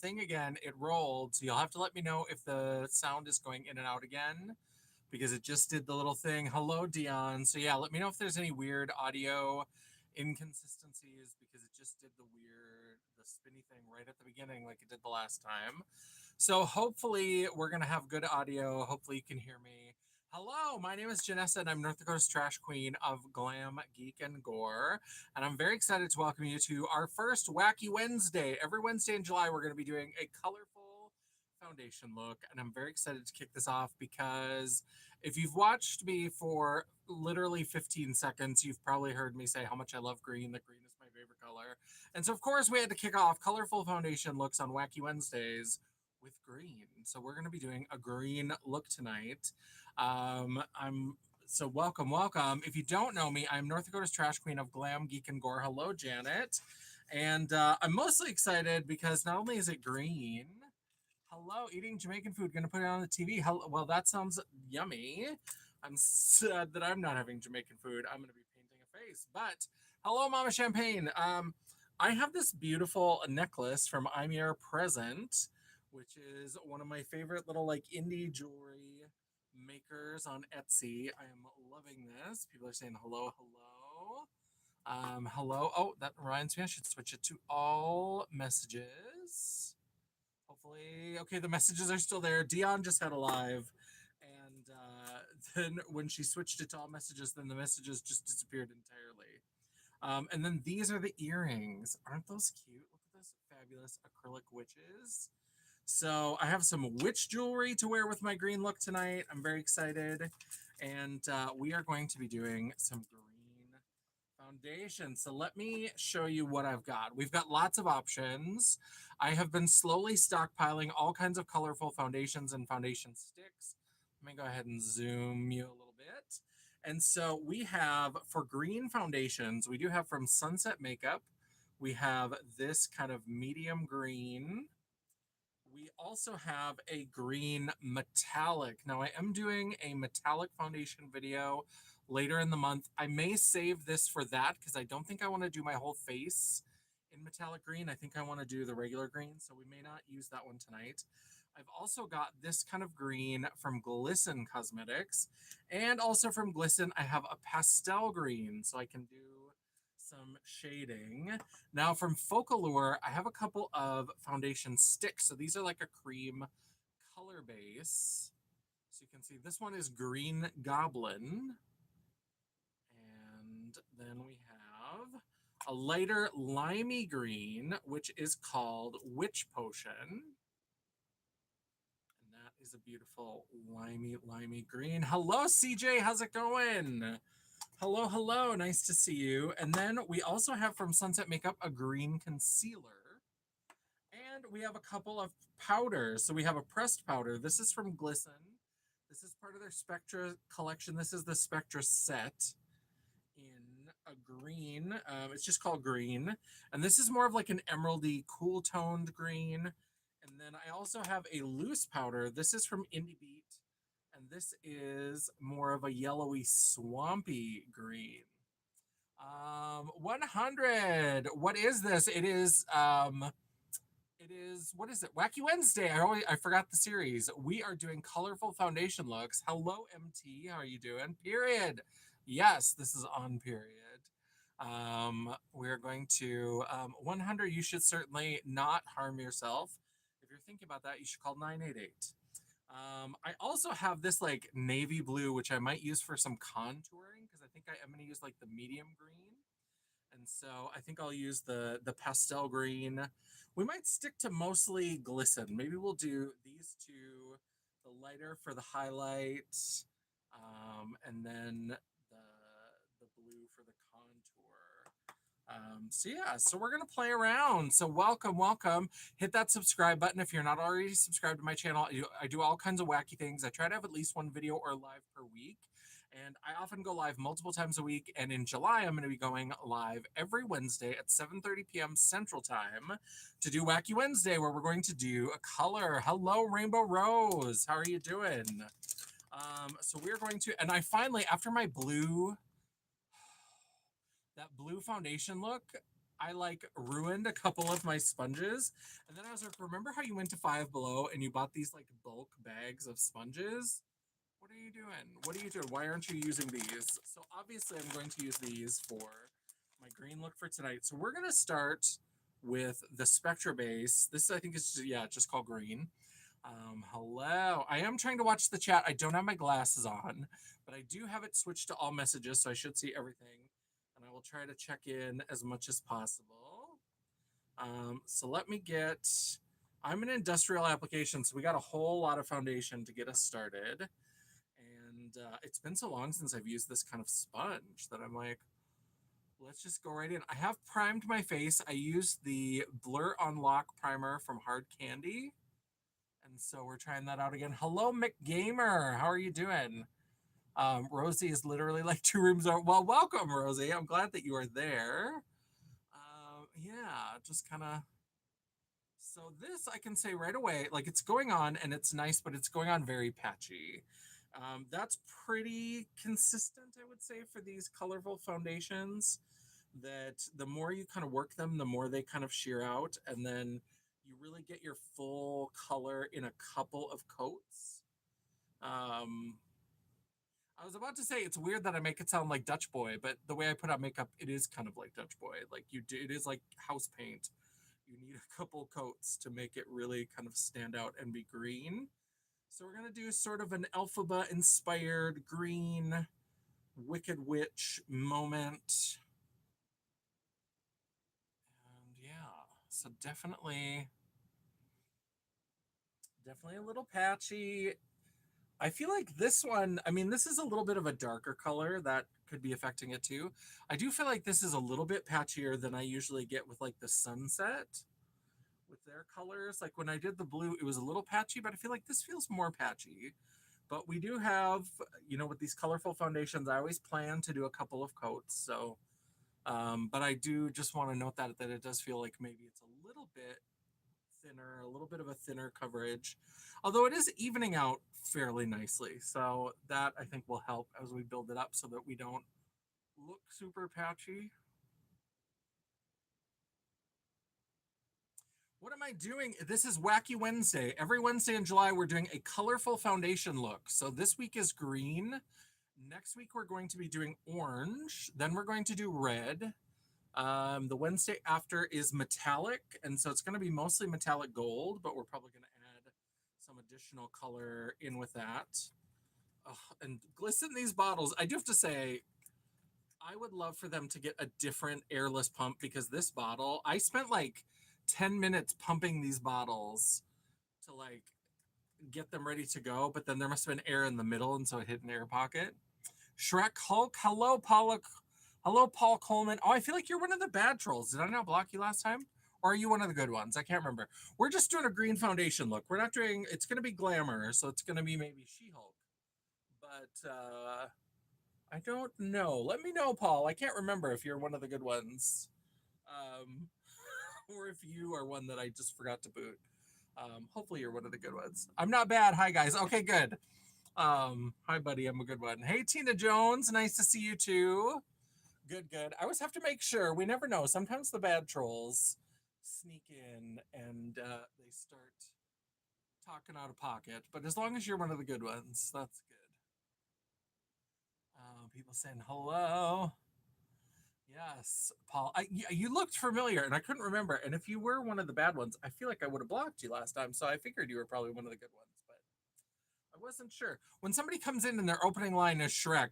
thing again. It rolled. So you'll have to let me know if the sound is going in and out again because it just did the little thing. Hello, Dion. So yeah, let me know if there's any weird audio inconsistencies because it just did the spinny thing right at the beginning like it did the last time. So hopefully we're gonna have good audio. Hopefully you can hear me. Hello, my name is Janessa, and I'm North Dakota's trash queen of glam, geek, and gore. And I'm very excited to welcome you to our first Wacky Wednesday. Every Wednesday in July, we're going to be doing a colorful foundation look. And I'm very excited to kick this off because if you've watched me for literally 15 seconds, you've probably heard me say how much I love green, that green is my favorite color. And so, of course, we had to kick off colorful foundation looks on Wacky Wednesdays with green. So we're going to be doing a green look tonight. I'm so welcome. If you don't know me, I'm North Dakota's trash queen of glam, geek, and gore. Hello, Janet. And I'm mostly excited because not only is it green, hello, eating Jamaican food, gonna put it on the TV. Hello, well, that sounds yummy. I'm sad that I'm not having Jamaican food. I'm gonna be painting a face. But hello, Mama Champagne. I have this beautiful necklace from I'm Your Present, which is one of my favorite little like indie jewelry makers on Etsy. I am loving this. People are saying hello. Hello. Oh, that reminds me, I should switch it to all messages. Hopefully, okay, the messages are still there. Dion just had a live, and then when she switched it to all messages, then the messages just disappeared entirely. And then these are the earrings. Aren't those cute? Look at those fabulous acrylic witches. So I have some witch jewelry to wear with my green look tonight. I'm very excited. And we are going to be doing some green foundation. So let me show you what I've got. We've got lots of options. I have been slowly stockpiling all kinds of colorful foundations and foundation sticks. Let me go ahead and zoom you a little bit. And so we have for green foundations, we do have from Sunset Makeup, we have this kind of medium green. We also have a green metallic. Now, I am doing a metallic foundation video later in the month. I may save this for that because I don't think I want to do my whole face in metallic green. I think I want to do the regular green, so we may not use that one tonight. I've also got this kind of green from Glisten Cosmetics. And also from Glisten, I have a pastel green, so I can do some shading. Now from Focallure, I have a couple of foundation sticks. So these are like a cream color base. So you can see this one is Green Goblin. And then we have a lighter limey green, which is called Witch Potion. And that is a beautiful limey green. Hello, CJ. How's it going? Hello. Nice to see you. And then we also have from Sunset Makeup a green concealer. And we have a couple of powders. So we have a pressed powder. This is from Glisten. This is part of their Spectra collection. This is the Spectra set in a green. It's just called green. And this is more of like an emeraldy, cool toned green. And then I also have a loose powder. This is from Indie Beat. And this is more of a yellowy, swampy green. 100. What is this? It is what is it? Wacky Wednesday. I forgot the series. We are doing colorful foundation looks. Hello, MT. How are you doing? Period. Yes, this is on period. We're going to 100. You should certainly not harm yourself. If you're thinking about that, you should call 988. I also have this like navy blue, which I might use for some contouring because I think I am going to use like the medium green. And so I think I'll use the pastel green. We might stick to mostly Glisten. Maybe we'll do these two, the lighter for the highlight, and then the blue for the contour. So we're gonna play around. So welcome. Hit that subscribe button if you're not already subscribed to my channel. I do all kinds of wacky things. I try to have at least one video or live per week. And I often go live multiple times a week. And in July, I'm going to be going live every Wednesday at 7:30 p.m. Central Time to do Wacky Wednesday, where we're going to do a color. Hello, Rainbow Rose. How are you doing? So we're going to, and I finally, after my blue, that blue foundation look, I like ruined a couple of my sponges. And then I was like, remember how you went to Five Below and you bought these like bulk bags of sponges? What are you doing? What are you doing? Why aren't you using these? So obviously I'm going to use these for my green look for tonight. So we're going to start with the Spectra base. This I think is just, yeah, just called green. Hello. I am trying to watch the chat. I don't have my glasses on, but I do have it switched to all messages, so I should see everything. And I will try to check in as much as possible. So let me get. I'm an industrial application, so we got a whole lot of foundation to get us started. And it's been so long since I've used this kind of sponge that I'm like, let's just go right in. I have primed my face. I used the Blur Unlock primer from Hard Candy. And so we're trying that out again. Hello, McGamer. How are you doing? Rosie is literally like 2 rooms over. Well, welcome, Rosie. I'm glad that you are there. Yeah, just kind of. So this I can say right away, like it's going on and it's nice, but it's going on very patchy. That's pretty consistent, I would say, for these colorful foundations. That the more you kind of work them, the more they kind of shear out, and then you really get your full color in a couple of coats. Um, I was about to say it's weird that I make it sound like Dutch Boy, but the way I put on makeup, it is kind of like Dutch Boy. Like you do, it is like house paint. You need a couple coats to make it really kind of stand out and be green. So we're gonna do sort of an Elphaba inspired green Wicked Witch moment. And yeah, so definitely a little patchy. I feel like this one, I mean, this is a little bit of a darker color that could be affecting it too. I do feel like this is a little bit patchier than I usually get with like the sunset with their colors. Like when I did the blue, it was a little patchy, but I feel like this feels more patchy. But we do have, with these colorful foundations, I always plan to do a couple of coats. So, but I do just want to note that it does feel like maybe it's a little bit thinner, a little bit of a thinner coverage, although it is evening out fairly nicely. So that I think will help as we build it up so that we don't look super patchy. What am I doing? This is Wacky Wednesday. Every Wednesday in July, we're doing a colorful foundation look. So this week is green. Next week, we're going to be doing orange. Then we're going to do red. The Wednesday after is metallic. And so it's going to be mostly metallic gold, but we're probably going to add some additional color in with that. And glisten these bottles. I do have to say, I would love for them to get a different airless pump because this bottle, I spent like 10 minutes pumping these bottles to like get them ready to go, but then there must have been air in the middle, and so it hit an air pocket. Shrek Hulk, hello, Paula. Hello, Paul Coleman. Oh, I feel like you're one of the bad trolls. Did I not block you last time? Or are you one of the good ones? I can't remember. We're just doing a green foundation look. We're not doing, it's going to be glamour, so it's going to be maybe She Hulk. But I don't know. Let me know, Paul. I can't remember if you're one of the good ones. Um, or if you are one that I just forgot to boot. Hopefully you're one of the good ones. I'm not bad. Hi guys. Okay, good. Hi buddy, I'm a good one. Hey Tina Jones, nice to see you too. Good, good. I always have to make sure. We never know. Sometimes the bad trolls sneak in and they start talking out of pocket. But as long as you're one of the good ones, that's good. People saying hello. Yes, Paul. You looked familiar, and I couldn't remember. And if you were one of the bad ones, I feel like I would have blocked you last time. So I figured you were probably one of the good ones, but I wasn't sure. When somebody comes in and their opening line is Shrek,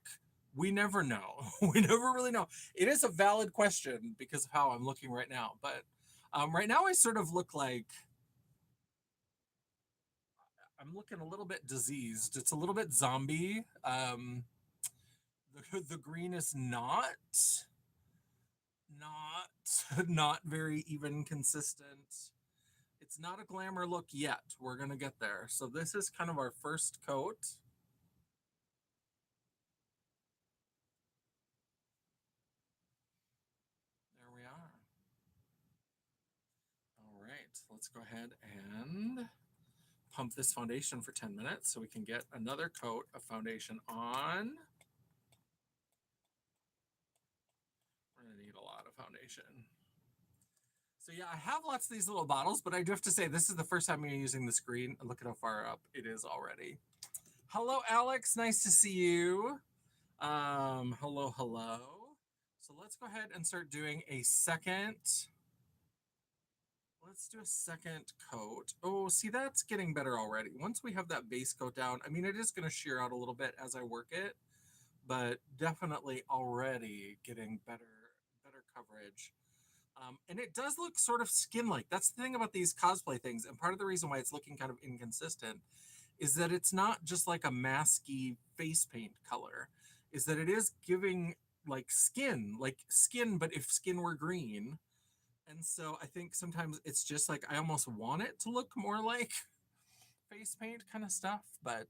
we never know. We never really know. It is a valid question because of how I'm looking right now. But right now, I sort of look like I'm looking a little bit diseased. It's a little bit zombie. The green is not very even consistent. It's not a glamour look yet. We're gonna get there. So this is kind of our first coat. There we are. All right, let's go ahead and pump this foundation for 10 minutes so we can get another coat of foundation on. We're gonna need a lot of foundation. So yeah, I have lots of these little bottles, but I do have to say this is the first time I'm using the screen. Look at how far up it is already. Hello, Alex. Nice to see you. Hello, hello. So let's go ahead and start doing a second. Let's do a second coat. Oh, see, that's getting better already. Once we have that base coat down, I mean, it is going to shear out a little bit as I work it, but definitely already getting better coverage. And it does look sort of skin-like. That's the thing about these cosplay things, and part of the reason why it's looking kind of inconsistent is that it's not just like a masky face paint color, is that it is giving like skin, but if skin were green. And so I think sometimes it's just like I almost want it to look more like face paint kind of stuff, but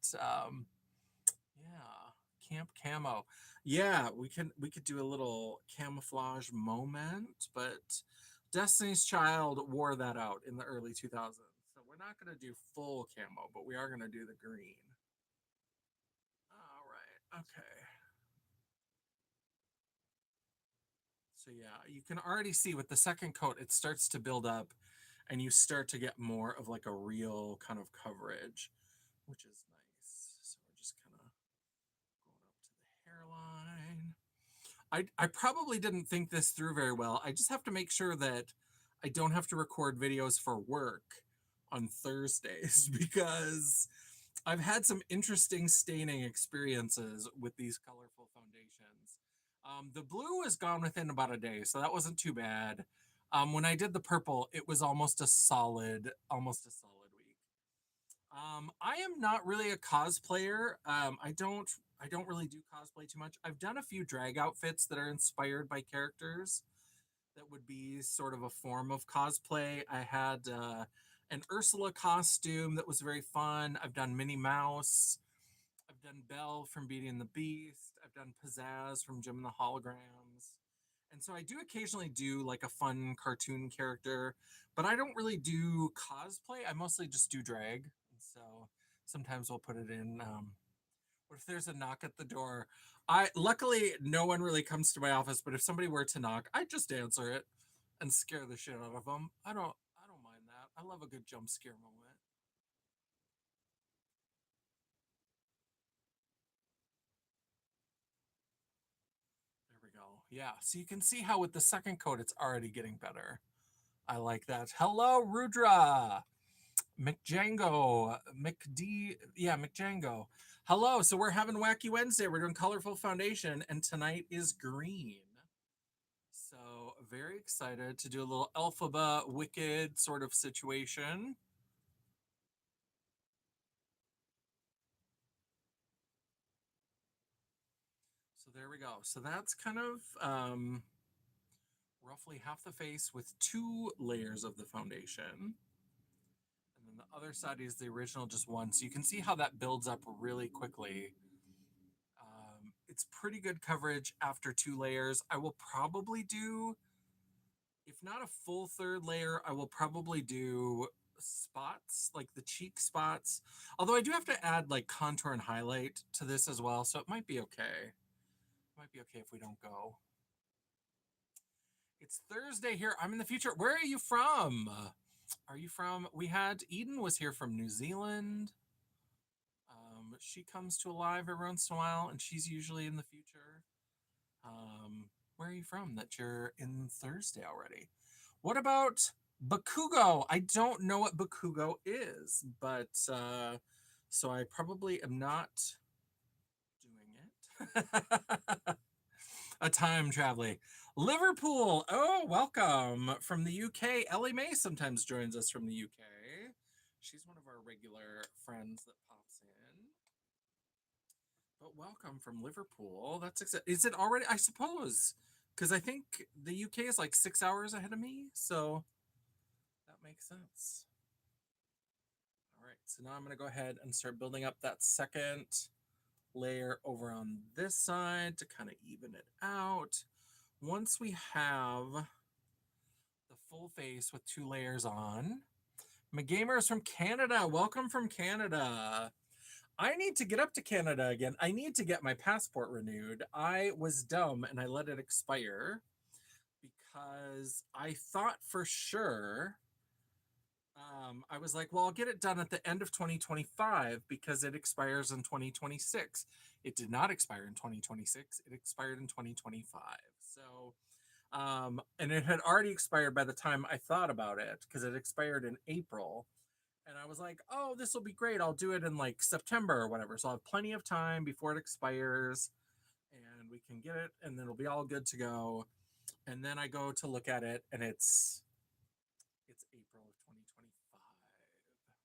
yeah, camp camo. Yeah, we could do a little camouflage moment, but Destiny's Child wore that out in the early 2000s. So we're not going to do full camo, but we are going to do the green. All right. Okay. So yeah, you can already see with the second coat it starts to build up and you start to get more of like a real kind of coverage, which is nice. So we're just kind of going up to the hairline. I probably didn't think this through very well. I just have to make sure that I don't have to record videos for work on Thursdays because I've had some interesting staining experiences with these colorful foundations. The blue was gone within about a day, so that wasn't too bad. When I did the purple, it was almost a solid week. I am not really a cosplayer. I don't really do cosplay too much. I've done a few drag outfits that are inspired by characters that would be sort of a form of cosplay. I had an Ursula costume that was very fun. I've done Minnie Mouse. I've done Belle from Beauty and the Beast. I've done Pizzazz from Jim and the Holograms. And so I do occasionally do like a fun cartoon character, but I don't really do cosplay. I mostly just do drag. And so sometimes we'll put it in. What if there's a knock at the door? I luckily no one really comes to my office, but if somebody were to knock, I'd just answer it and scare the shit out of them. I don't mind that. I love a good jump scare moment. There we go. Yeah, so you can see how with the second coat it's already getting better. I like that. Hello, Rudra. McDjango. McD. Yeah, McDjango. Hello. So we're having Wacky Wednesday. We're doing colorful foundation, and tonight is green. So very excited to do a little Elphaba Wicked sort of situation. So there we go. So that's kind of roughly half the face with two layers of the foundation. And then the other side is the original, just one. So you can see how that builds up really quickly. It's pretty good coverage after two layers. I will probably do, if not a full third layer, I will probably do spots, like the cheek spots. Although I do have to add like contour and highlight to this as well. So it might be okay. It might be okay if we don't go. It's Thursday here. I'm in the future. Where are you from? Are you from? We had Eden was here from New Zealand. She comes to a live every once in a while, and she's usually in the future. Where are you from that you're in Thursday already? What about Bakugo? I don't know what Bakugo is, but so I probably am not doing it. A time traveling. Liverpool. Oh, welcome from the UK. Ellie Mae sometimes joins us from the UK. She's one of our regular friends that pops in. But welcome from Liverpool. That's is it already? I suppose because I think the UK is like 6 hours ahead of me, so that makes sense. All right, so now I'm going to go ahead and start building up that second layer over on this side to kind of even it out. Once we have the full face with two layers on, McGamer is from Canada. Welcome from Canada. I need to get up to Canada again. I need to get my passport renewed. I was dumb and I let it expire because I thought for sure, I was like, well, I'll get it done at the end of 2025 because it expires in 2026. It did not expire in 2026. It expired in 2025. So, and it had already expired by the time I thought about it because it expired in April. And I was like, oh, this will be great. I'll do it in like September or whatever. So I'll have plenty of time before it expires and we can get it and then it'll be all good to go. And then I go to look at it and it's April of 2025.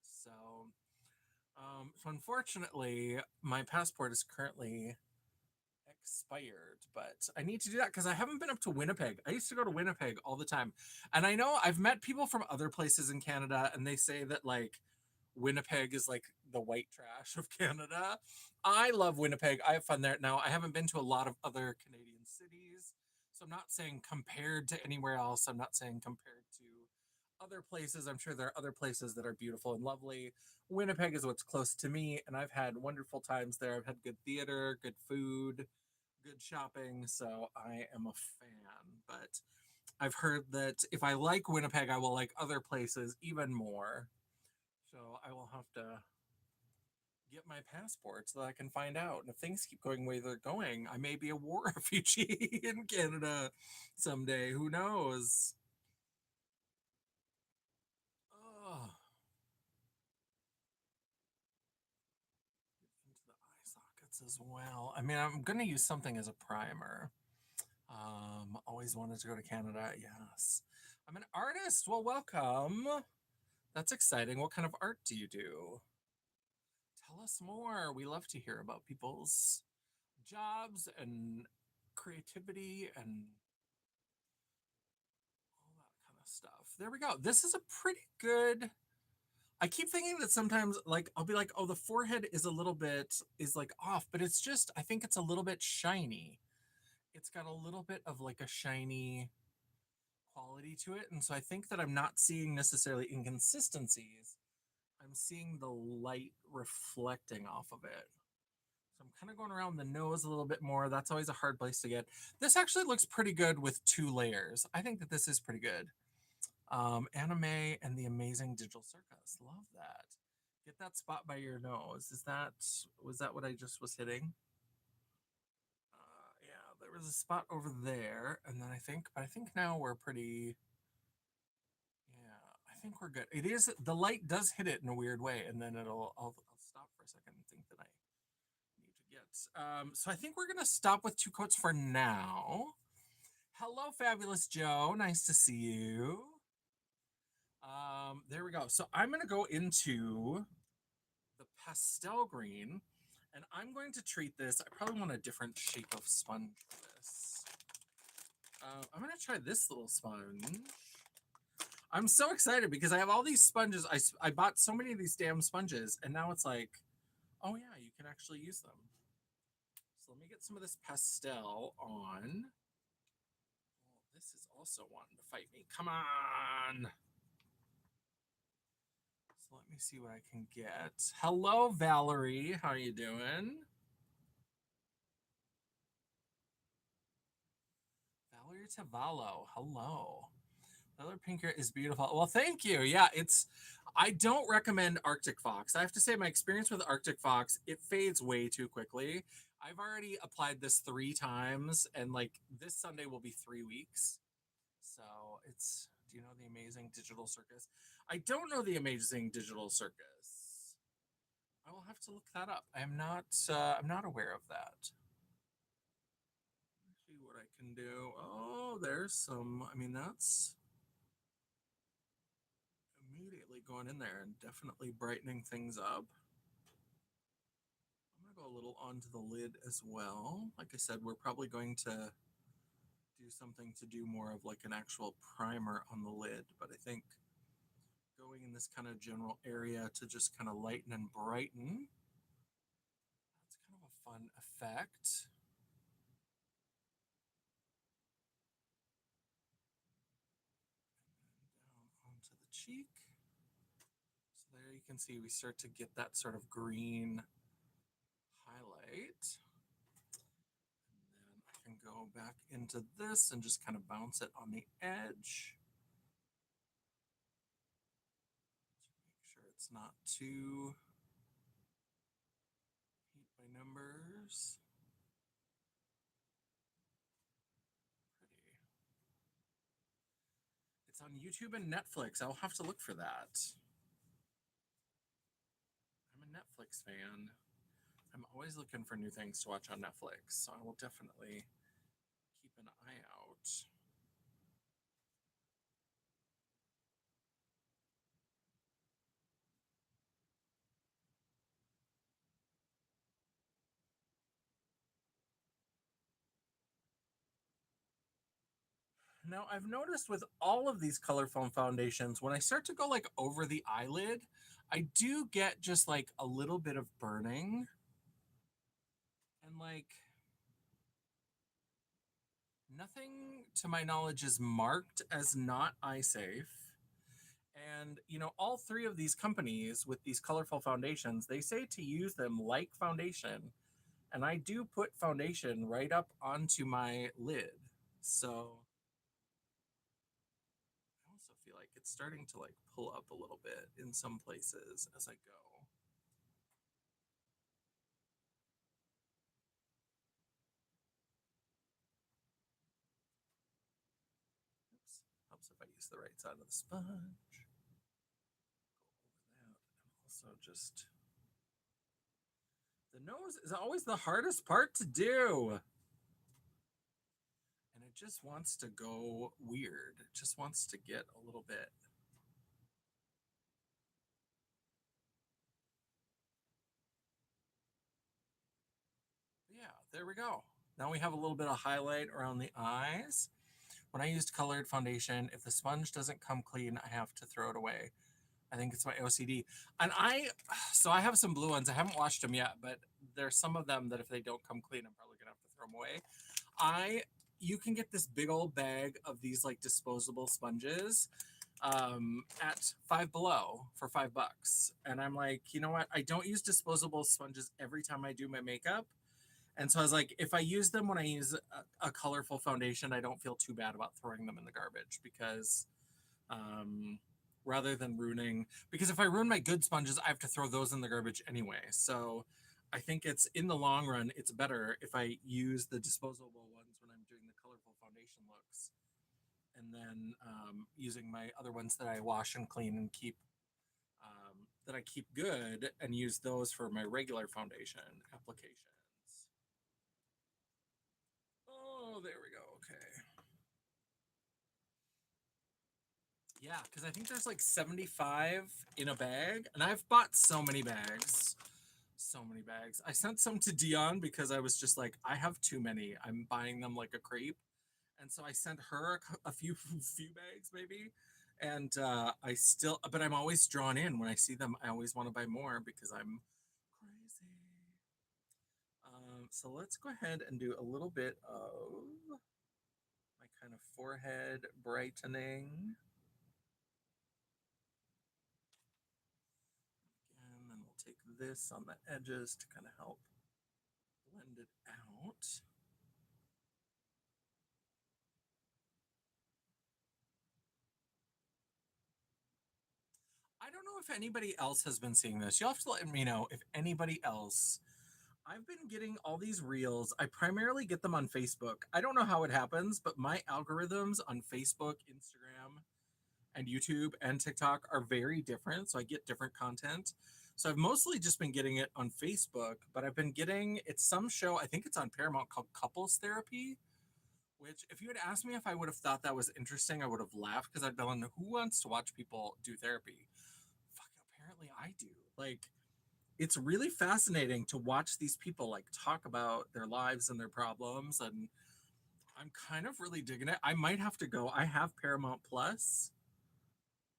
So so unfortunately, my passport is currently expired, but I need to do that because I haven't been up to Winnipeg. I used to go to Winnipeg all the time. And I know I've met people from other places in Canada and they say that like Winnipeg is like the white trash of Canada. I love Winnipeg. I have fun there. Now, I haven't been to a lot of other Canadian cities. So I'm not saying compared to anywhere else. I'm not saying compared to other places. I'm sure there are other places that are beautiful and lovely. Winnipeg is what's close to me, and I've had wonderful times there. I've had good theater, good food, good shopping. So I am a fan. But I've heard that if I like Winnipeg, I will like other places even more. So I will have to get my passport so that I can find out. And if things keep going the way they're going, I may be a war refugee in Canada someday. Who knows? Oh, into the eye sockets as well. I mean, I'm going to use something as a primer. Always wanted to go to Canada. Yes. I'm an artist. Well, welcome. That's exciting. What kind of art do you do? Tell us more. We love to hear about people's jobs and creativity and all that kind of stuff. There we go. This is a pretty good. I keep thinking that sometimes, like, I'll be like, oh, the forehead is a little bit is like off, but it's just, I think it's a little bit shiny. It's got a little bit of like a shiny quality to it. And so I think that I'm not seeing necessarily inconsistencies. I'm seeing the light reflecting off of it. So I'm kind of going around the nose a little bit more. That's always a hard place to get. This actually looks pretty good with 2 layers. I think that this is pretty good. Anime and the Amazing Digital Circus. Love that. Get that spot by your nose. Was that what I just was hitting? Yeah, there was a spot over there, and then I think now we're pretty. Yeah, I think we're good. It is the light does hit it in a weird way, and then I'll stop for a second and think that I need to get. So I think we're gonna stop with 2 coats for now. Hello, fabulous Joe. Nice to see you. There we go. So I'm gonna go into the pastel green, and I'm going to treat this. I probably want a different shape of sponge for this. I'm gonna try this little sponge. I'm so excited because I have all these sponges. I bought so many of these damn sponges, and now it's like, oh yeah, you can actually use them. So let me get some of this pastel on. Oh, this is also wanting to fight me. Come on. So let me see what I can get. Hello, Valerie. How are you doing? Valerie Tavallo. Hello. Color pink here is beautiful. Well, thank you. Yeah, it's. I don't recommend Arctic Fox. I have to say, my experience with Arctic Fox, it fades way too quickly. I've already applied this 3 times, and like this Sunday will be 3 weeks. So it's. Do you know the Amazing Digital Circus? I don't know the Amazing Digital Circus. I will have to look that up. I am not. I'm not aware of that. Let's see what I can do. Oh, there's some. I mean, that's immediately going in there and definitely brightening things up. I'm going to go a little onto the lid as well. Like I said, we're probably going to do something to do more of like an actual primer on the lid, but I think going in this kind of general area to just kind of lighten and brighten, that's kind of a fun effect. And down onto the cheek. So there you can see we start to get that sort of green highlight. And then I can go back into this and just kind of bounce it on the edge. Make sure it's not too heat by numbers. Pretty. It's on YouTube and Netflix. I'll have to look for that. I'm a Netflix fan. I'm always looking for new things to watch on Netflix, so I will definitely keep an eye out. Now, I've noticed with all of these color foam foundations, when I start to go like over the eyelid, I do get just like a little bit of burning. And like nothing to my knowledge is marked as not eye safe. And, you know, all three of these companies with these colorful foundations, they say to use them like foundation. And I do put foundation right up onto my lid. So I also feel like it's starting to like pull up a little bit in some places as I go. Oops. Helps if I use the right side of the sponge. Go over that. And also just the nose is always the hardest part to do. And it just wants to go weird. It just wants to get a little bit. Yeah, there we go. Now we have a little bit of highlight around the eyes. When I used colored foundation, if the sponge doesn't come clean, I have to throw it away. I think it's my OCD. And so I have some blue ones. I haven't washed them yet, but there's some of them that if they don't come clean, I'm probably gonna have to throw them away. You can get this big old bag of these like disposable sponges at Five Below for $5. And I'm like, you know what? I don't use disposable sponges every time I do my makeup. And so I was like, if I use them when I use a colorful foundation, I don't feel too bad about throwing them in the garbage because um, rather than ruining, because if I ruin my good sponges, I have to throw those in the garbage anyway. So I think it's in the long run, it's better if I use the disposable ones when I'm doing the colorful foundation looks. And then using my other ones that I wash and clean and keep that I keep good and use those for my regular foundation applications. Oh, there we go. Okay. Yeah, because I think there's like 75 in a bag, and I've bought so many bags. So many bags. I sent some to Dion because I was just like, I have too many. I'm buying them like a creep. And so I sent her a few few bags maybe. And I still, but I'm always drawn in when I see them. I always want to buy more because I'm crazy. So let's go ahead and do a little bit of my kind of forehead brightening. And then we'll take this on the edges to kind of help blend it out. I don't know if anybody else has been seeing this. You'll have to let me know if anybody else. I've been getting all these reels. I primarily get them on Facebook. I don't know how it happens, but my algorithms on Facebook, Instagram, and YouTube and TikTok are very different. So I get different content. So I've mostly just been getting it on Facebook, but I've been getting it's some show, I think it's on Paramount called Couples Therapy, which if you had asked me if I would have thought that was interesting, I would have laughed because I'd been on who wants to watch people do therapy? Fuck, apparently I do. Like it's really fascinating to watch these people like talk about their lives and their problems and I'm kind of really digging it. I might have to go. I have Paramount Plus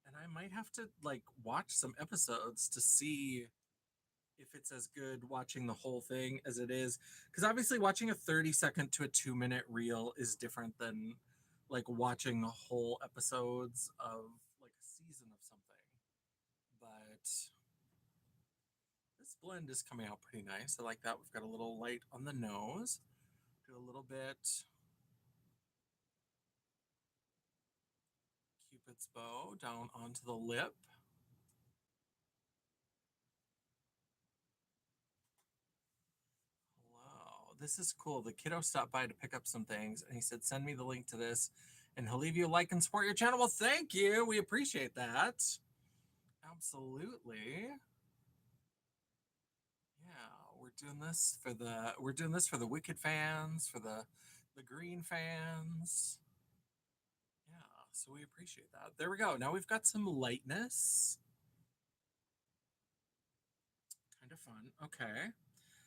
and I might have to like watch some episodes to see if it's as good watching the whole thing as it is because obviously watching a 30-second to a 2-minute reel is different than like watching whole episodes of like a season of something. But this blend is coming out pretty nice. I like that. We've got a little light on the nose, do a little bit Cupid's bow down onto the lip. Hello. This is cool. The kiddo stopped by to pick up some things and he said, send me the link to this and he'll leave you a like and support your channel. Well, thank you. We appreciate that. Absolutely. Yeah, we're doing this for the Wicked fans, for the Green fans. Yeah, so we appreciate that. There we go. Now we've got some lightness. Kind of fun. Okay.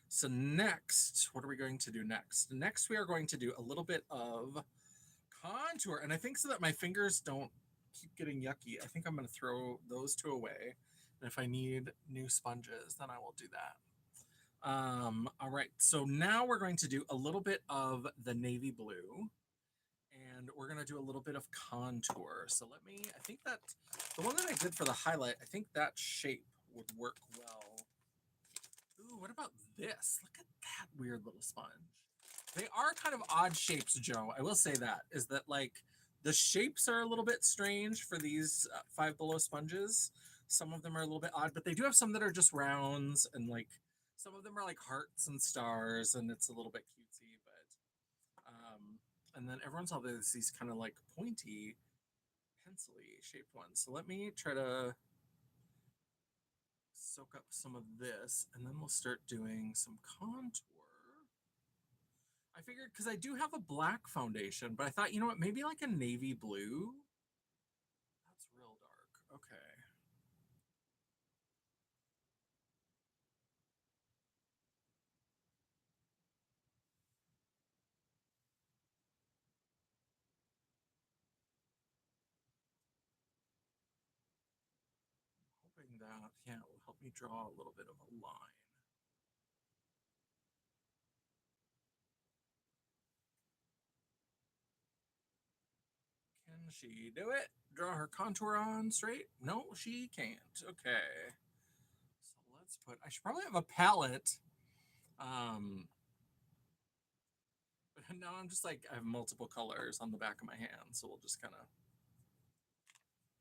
So next, what are we going to do next? Next, we are going to do a little bit of contour. And I think so that my fingers don't keep getting yucky, I think I'm going to throw those two away. And if I need new sponges, then I will do that. All right. So now we're going to do a little bit of the navy blue. And we're going to do a little bit of contour. So let me, I think that the one that I did for the highlight, I think that shape would work well. Ooh, what about this? Look at that weird little sponge. They are kind of odd shapes, Joe. I will say that, is that like the shapes are a little bit strange for these Five Below sponges. Some of them are a little bit odd, but they do have some that are just rounds and like some of them are like hearts and stars and it's a little bit cutesy, but and then everyone's all there's these kind of like pointy pencil-y shaped ones. So let me try to soak up some of this and then we'll start doing some contour. I figured because I do have a black foundation, but I thought, you know what, maybe like a navy blue. That's real dark. Okay. Hoping that, yeah, will help me draw a little bit of a line. Can she do it? Draw her contour on straight? No, she can't. Okay. So let's put, I should probably have a palette. Um, but now I'm just like, I have multiple colors on the back of my hand. So we'll just kind of,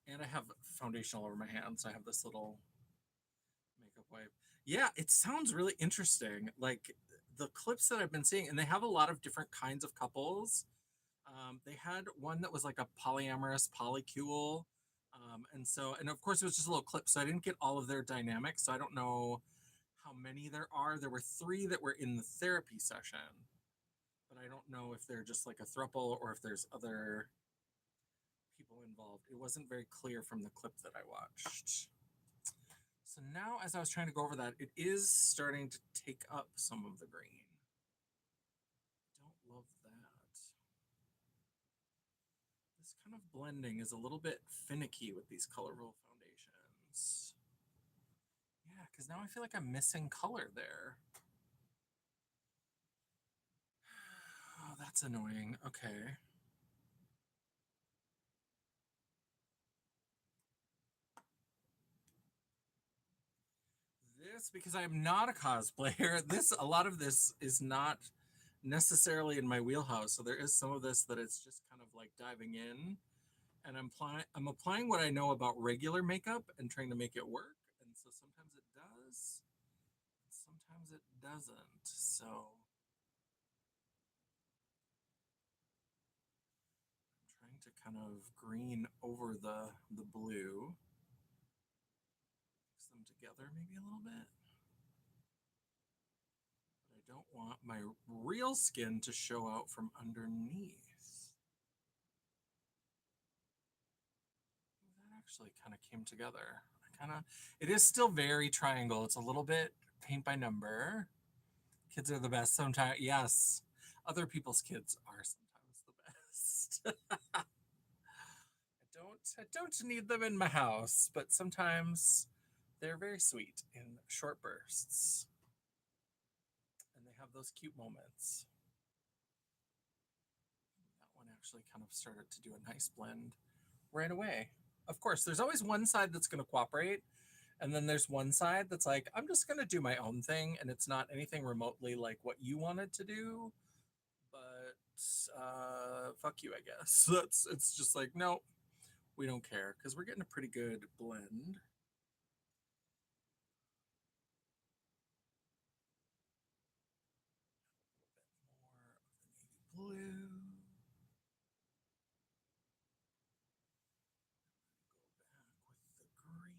and I have foundation all over my hands. So I have this little makeup wipe. Yeah, it sounds really interesting. Like the clips that I've been seeing, and they have a lot of different kinds of couples. They had one that was like a polyamorous polycule. And so, and of course, it was just a little clip. So I didn't get all of their dynamics. So I don't know how many there are. There were three that were in the therapy session, but I don't know if they're just like a throuple or if there's other people involved. It wasn't very clear from the clip that I watched. So now, as I was trying to go over that, it is starting to take up some of the green. Don't love that. This kind of blending is a little bit finicky with these colorful foundations. Yeah, because now I feel like I'm missing color there. Oh, that's annoying. Okay. This, because I'm not a cosplayer, a lot of this is not necessarily in my wheelhouse. So there is some of this that it's just kind of like diving in. And I'm applying what I know about regular makeup and trying to make it work. And so sometimes it does, sometimes it doesn't. So I'm trying to kind of green over the blue. Mix them together maybe a little bit. But I don't want my real skin to show out from underneath. That actually kind of came together. It is still very triangle. It's a little bit paint by number. Kids are the best sometimes. Yes, other people's kids are sometimes the best. I don't need them in my house, but sometimes they're very sweet in short bursts, and they have those cute moments. That one actually kind of started to do a nice blend right away. Of course, there's always one side that's going to cooperate, and then there's one side that's like, I'm just going to do my own thing, and it's not anything remotely like what you wanted to do. But fuck you, I guess. It's just like, no, we don't care because we're getting a pretty good blend. More of the navy blue. Go back with the green.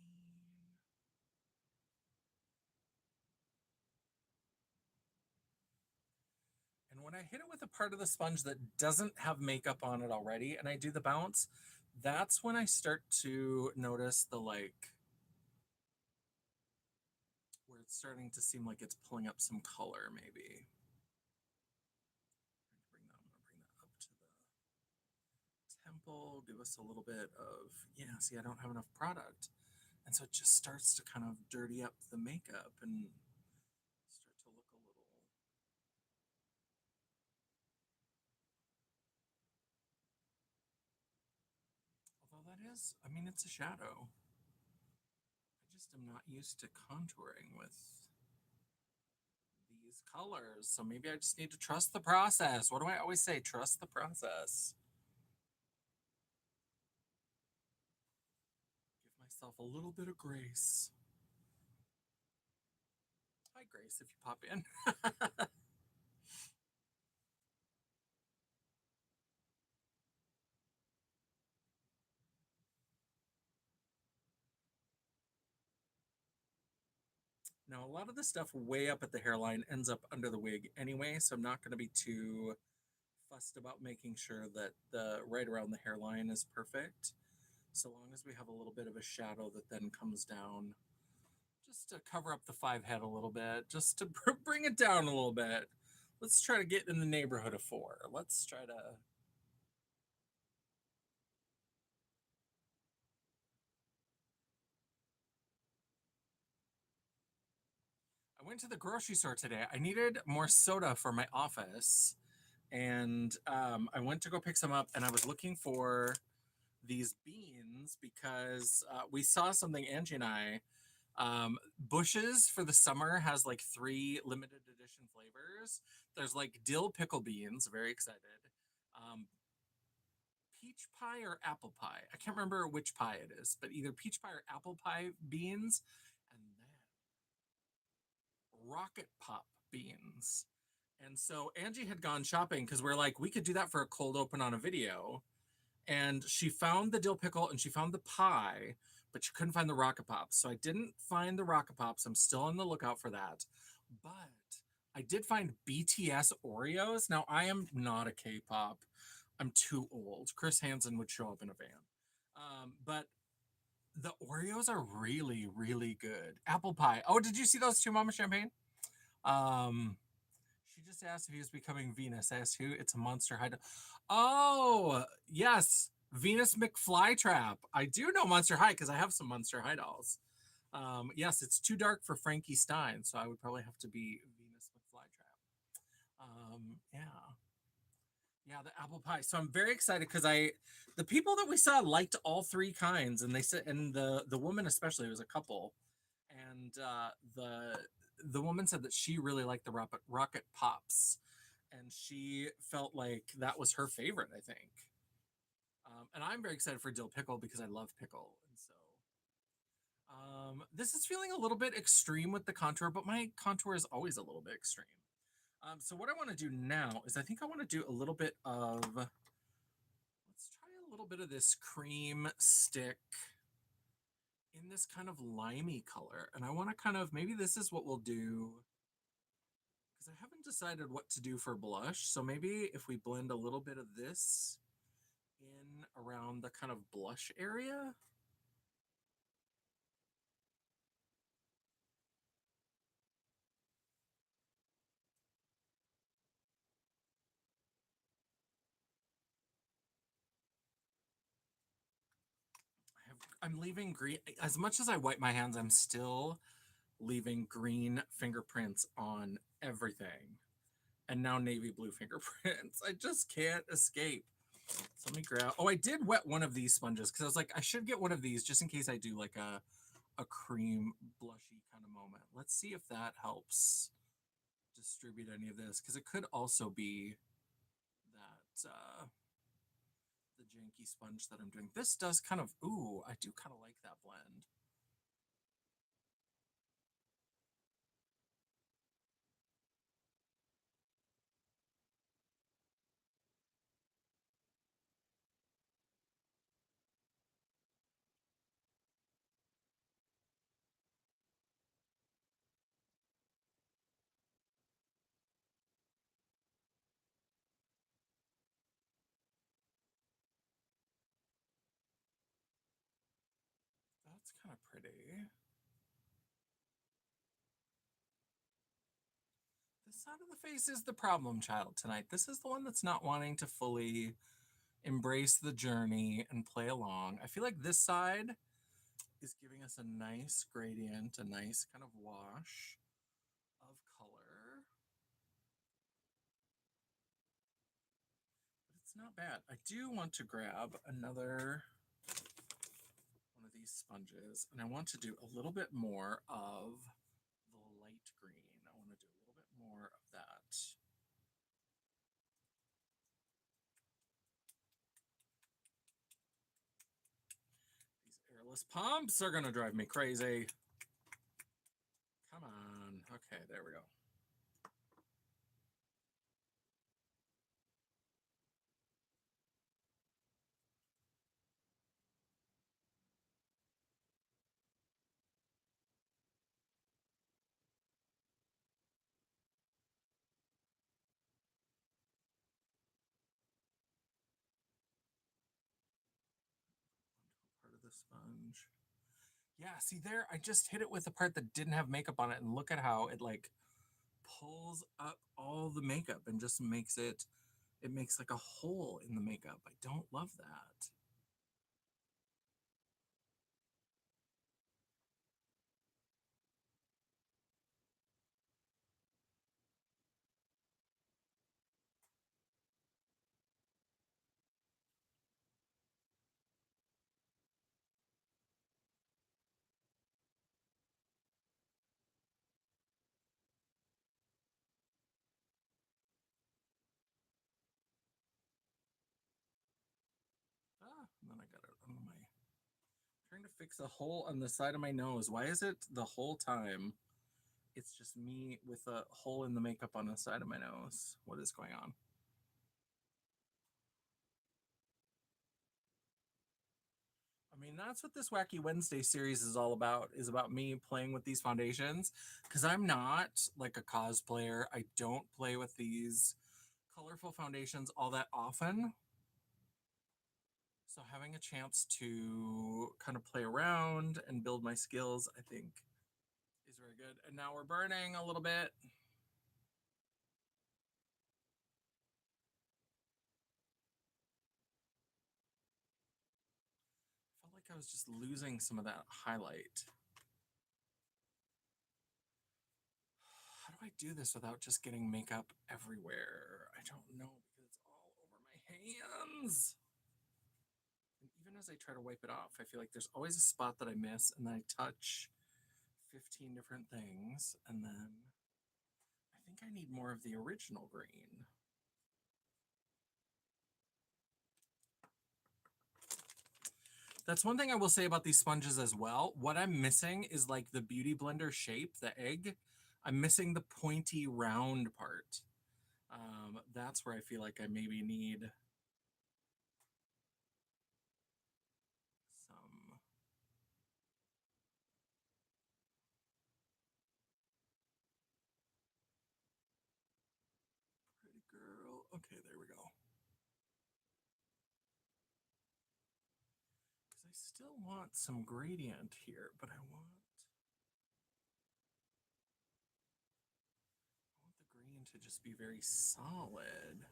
And when I hit it with a part of the sponge that doesn't have makeup on it already and I do the bounce, that's when I start to notice the like where it's starting to seem like it's pulling up some color maybe. I'm gonna bring that up to the temple, give us a little bit of, yeah, see, I don't have enough product. And so it just starts to kind of dirty up the makeup and start to look a little. Although that is, I mean, it's a shadow. I just am not used to contouring with these colors. So maybe I just need to trust the process. What do I always say? Trust the process. Give myself a little bit of grace. Hi, Grace, if you pop in. Now, a lot of the stuff way up at the hairline ends up under the wig anyway, so I'm not going to be too fussed about making sure that the right around the hairline is perfect. So long as we have a little bit of a shadow that then comes down, just to cover up the five head a little bit, just to bring it down a little bit. Let's try to get in the neighborhood of 4. Let's try to. I went to the grocery store today. I needed more soda for my office, and I went to go pick some up, and I was looking for these beans because we saw something, Angie and I. Bush's for the summer has like 3 limited edition flavors. There's like dill pickle beans, very excited. Um, peach pie or apple pie. I can't remember which pie it is, but either peach pie or apple pie beans, and then rocket pop beans. And so Angie had gone shopping because we're like, we could do that for a cold open on a video. And she found the dill pickle and she found the pie, but she couldn't find the rocket pops. So I didn't find the rocket pops. I'm still on the lookout for that. But I did find BTS Oreos. Now I am not a K-pop. I'm too old. Chris Hansen would show up in a van. But the Oreos are really, really good. Apple pie. Oh, did you see those two, Mama Champagne? Um, she just asked if he was becoming Venus. I asked who? It's a Monster High. Oh, yes. Venus McFlytrap. I do know Monster High because I have some Monster High dolls. Yes, it's too dark for Frankie Stein, so I would probably have to be Venus McFlytrap. Yeah. Yeah, the apple pie. So I'm very excited because the people that we saw liked all 3 kinds, and they said, and the woman especially, it was a couple, and the woman said that she really liked the rocket pops, and she felt like that was her favorite. I think, and I'm very excited for dill pickle because I love pickle, and so. This is feeling a little bit extreme with the contour, but my contour is always a little bit extreme. So what I want to do now is I think I want to do a little bit of, let's try a little bit of this cream stick in this kind of limey color. And I want to kind of, maybe this is what we'll do, because I haven't decided what to do for blush. So maybe if we blend a little bit of this in around the kind of blush area. I'm leaving green, as much as I wipe my hands, I'm still leaving green fingerprints on everything. And now navy blue fingerprints. I just can't escape. So let me grab. Oh, I did wet one of these sponges because I was like, I should get one of these just in case I do like a cream blushy kind of moment. Let's see if that helps distribute any of this because it could also be that the janky sponge that I'm doing. This does kind of, ooh, I do kind of like that blend. That's kind of pretty. This side of the face is the problem child tonight. This is the one that's not wanting to fully embrace the journey and play along. I feel like this side is giving us a nice gradient, a nice kind of wash of color. But it's not bad. I do want to grab another one of these sponges, and I want to do a little bit more of the light green. I want to do a little bit more of that. These airless pumps are going to drive me crazy. Come on. Okay, there we go. Part of the sponge. Yeah, see there, I just hit it with the part that didn't have makeup on it, and look at how it like pulls up all the makeup and just makes it makes like a hole in the makeup. I don't love that. And then I got it on my trying to fix a hole on the side of my nose. Why is it the whole time it's just me with a hole in the makeup on the side of my nose? What is going on? I mean, that's what this Wacky Wednesday series is all about, is about me playing with these foundations. Because I'm not like a cosplayer. I don't play with these colorful foundations all that often. So having a chance to kind of play around and build my skills, I think is very good. And now we're burning a little bit. Felt like I was just losing some of that highlight. How do I do this without just getting makeup everywhere? I don't know because it's all over my hands. And even as I try to wipe it off, I feel like there's always a spot that I miss, and then I touch 15 different things, and then I think I need more of the original green. That's one thing I will say about these sponges as well. What I'm missing is like the Beauty Blender shape, the egg. I'm missing the pointy round part. That's where I feel like I maybe need some. Pretty girl. Okay, there we go. Because I still want some gradient here, but I want the green to just be very solid.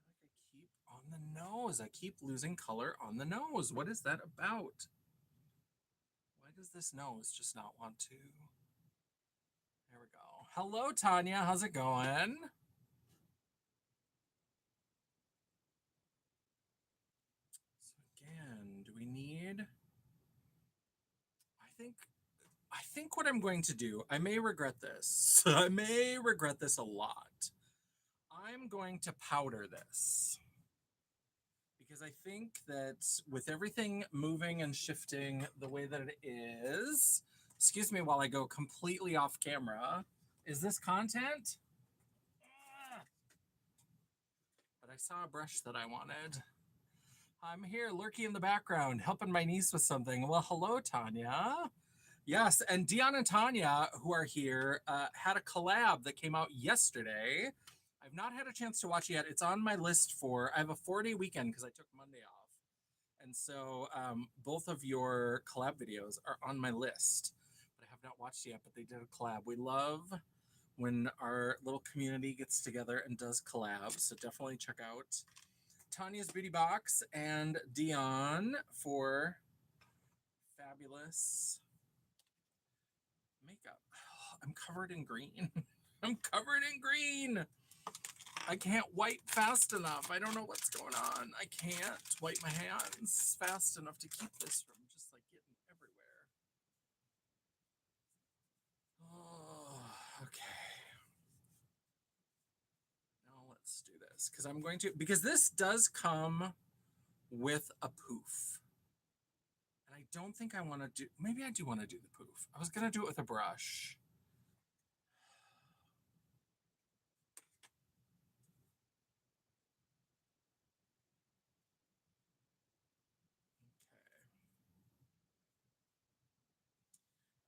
I keep on the nose. I keep losing color on the nose. What is that about? Why does this nose just not want to? There we go. Hello, Tanya. How's it going? So again, do we need? I think I think what I'm going to do, I may regret this. I may regret this a lot. I'm going to powder this because I think that with everything moving and shifting the way that it is, excuse me while I go completely off camera. Is this content? Ah, but I saw a brush that I wanted. I'm here lurking in the background, helping my niece with something. Well, hello, Tanya. Yes, and Dion and Tanya, who are here, had a collab that came out yesterday. I've not had a chance to watch it yet. It's on my list for, I have a 4-day weekend because I took Monday off. And so both of your collab videos are on my list, but I have not watched it yet, but they did a collab. We love when our little community gets together and does collabs, so definitely check out Tanya's Beauty Box and Dion for fabulous makeup. I'm covered in green. I'm covered in green. I can't wipe fast enough. I don't know what's going on. I can't wipe my hands fast enough to keep this from just like getting everywhere. Oh, okay. Now let's do this because I'm going to, because this does come with a poof. And I don't think I want to do, maybe I do want to do the poof. I was going to do it with a brush.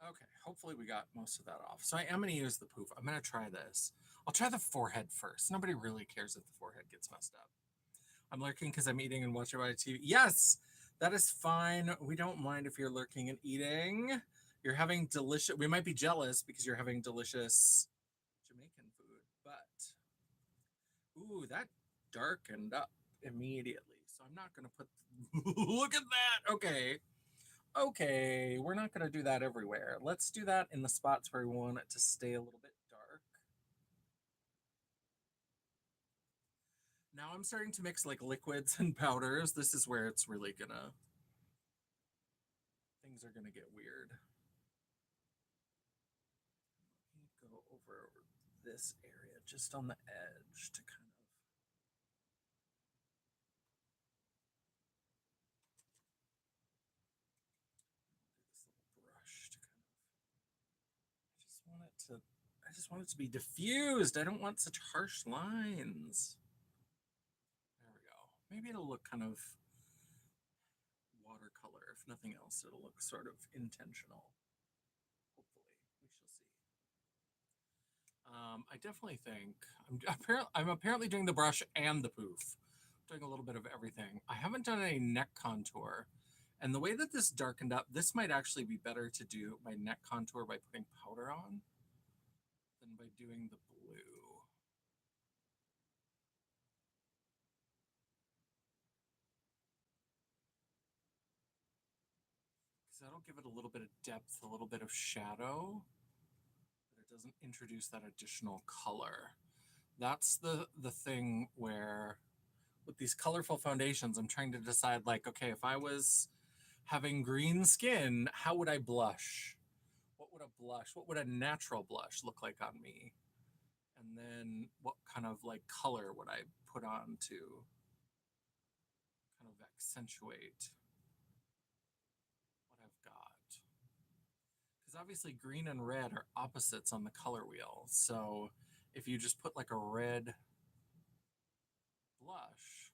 Okay, hopefully we got most of that off. So I am going to use the poof. I'm going to try this. I'll try the forehead first. Nobody really cares if the forehead gets messed up. I'm lurking because I'm eating and watching my TV. Yes, that is fine. We don't mind if you're lurking and eating. You're having delicious, we might be jealous because you're having delicious Jamaican food, but ooh, that darkened up immediately. So I'm not going to put, look at that. Okay. Okay, we're not going to do that everywhere. Let's do that in the spots where we want it to stay a little bit dark. Now I'm starting to mix like liquids and powders. This is where it's really gonna, things are gonna get weird. Let me go over this area just on the edge to kind of, do this little brush to kind of, I just want it to be diffused. I don't want such harsh lines. There we go. Maybe it'll look kind of watercolor. If nothing else, it'll look sort of intentional. Hopefully, we shall see. I definitely think I'm apparently doing the brush and the poof, doing a little bit of everything. I haven't done any neck contour, and the way that this darkened up, this might actually be better to do my neck contour by putting powder on than by doing the blue. Because that'll give it a little bit of depth, a little bit of shadow, but it doesn't introduce that additional color. That's the thing where with these colorful foundations, I'm trying to decide like, okay, if I was having green skin, how would I blush? What would a blush, what would a natural blush look like on me? And then what kind of like color would I put on to kind of accentuate what I've got? Because obviously green and red are opposites on the color wheel. So if you just put like a red blush,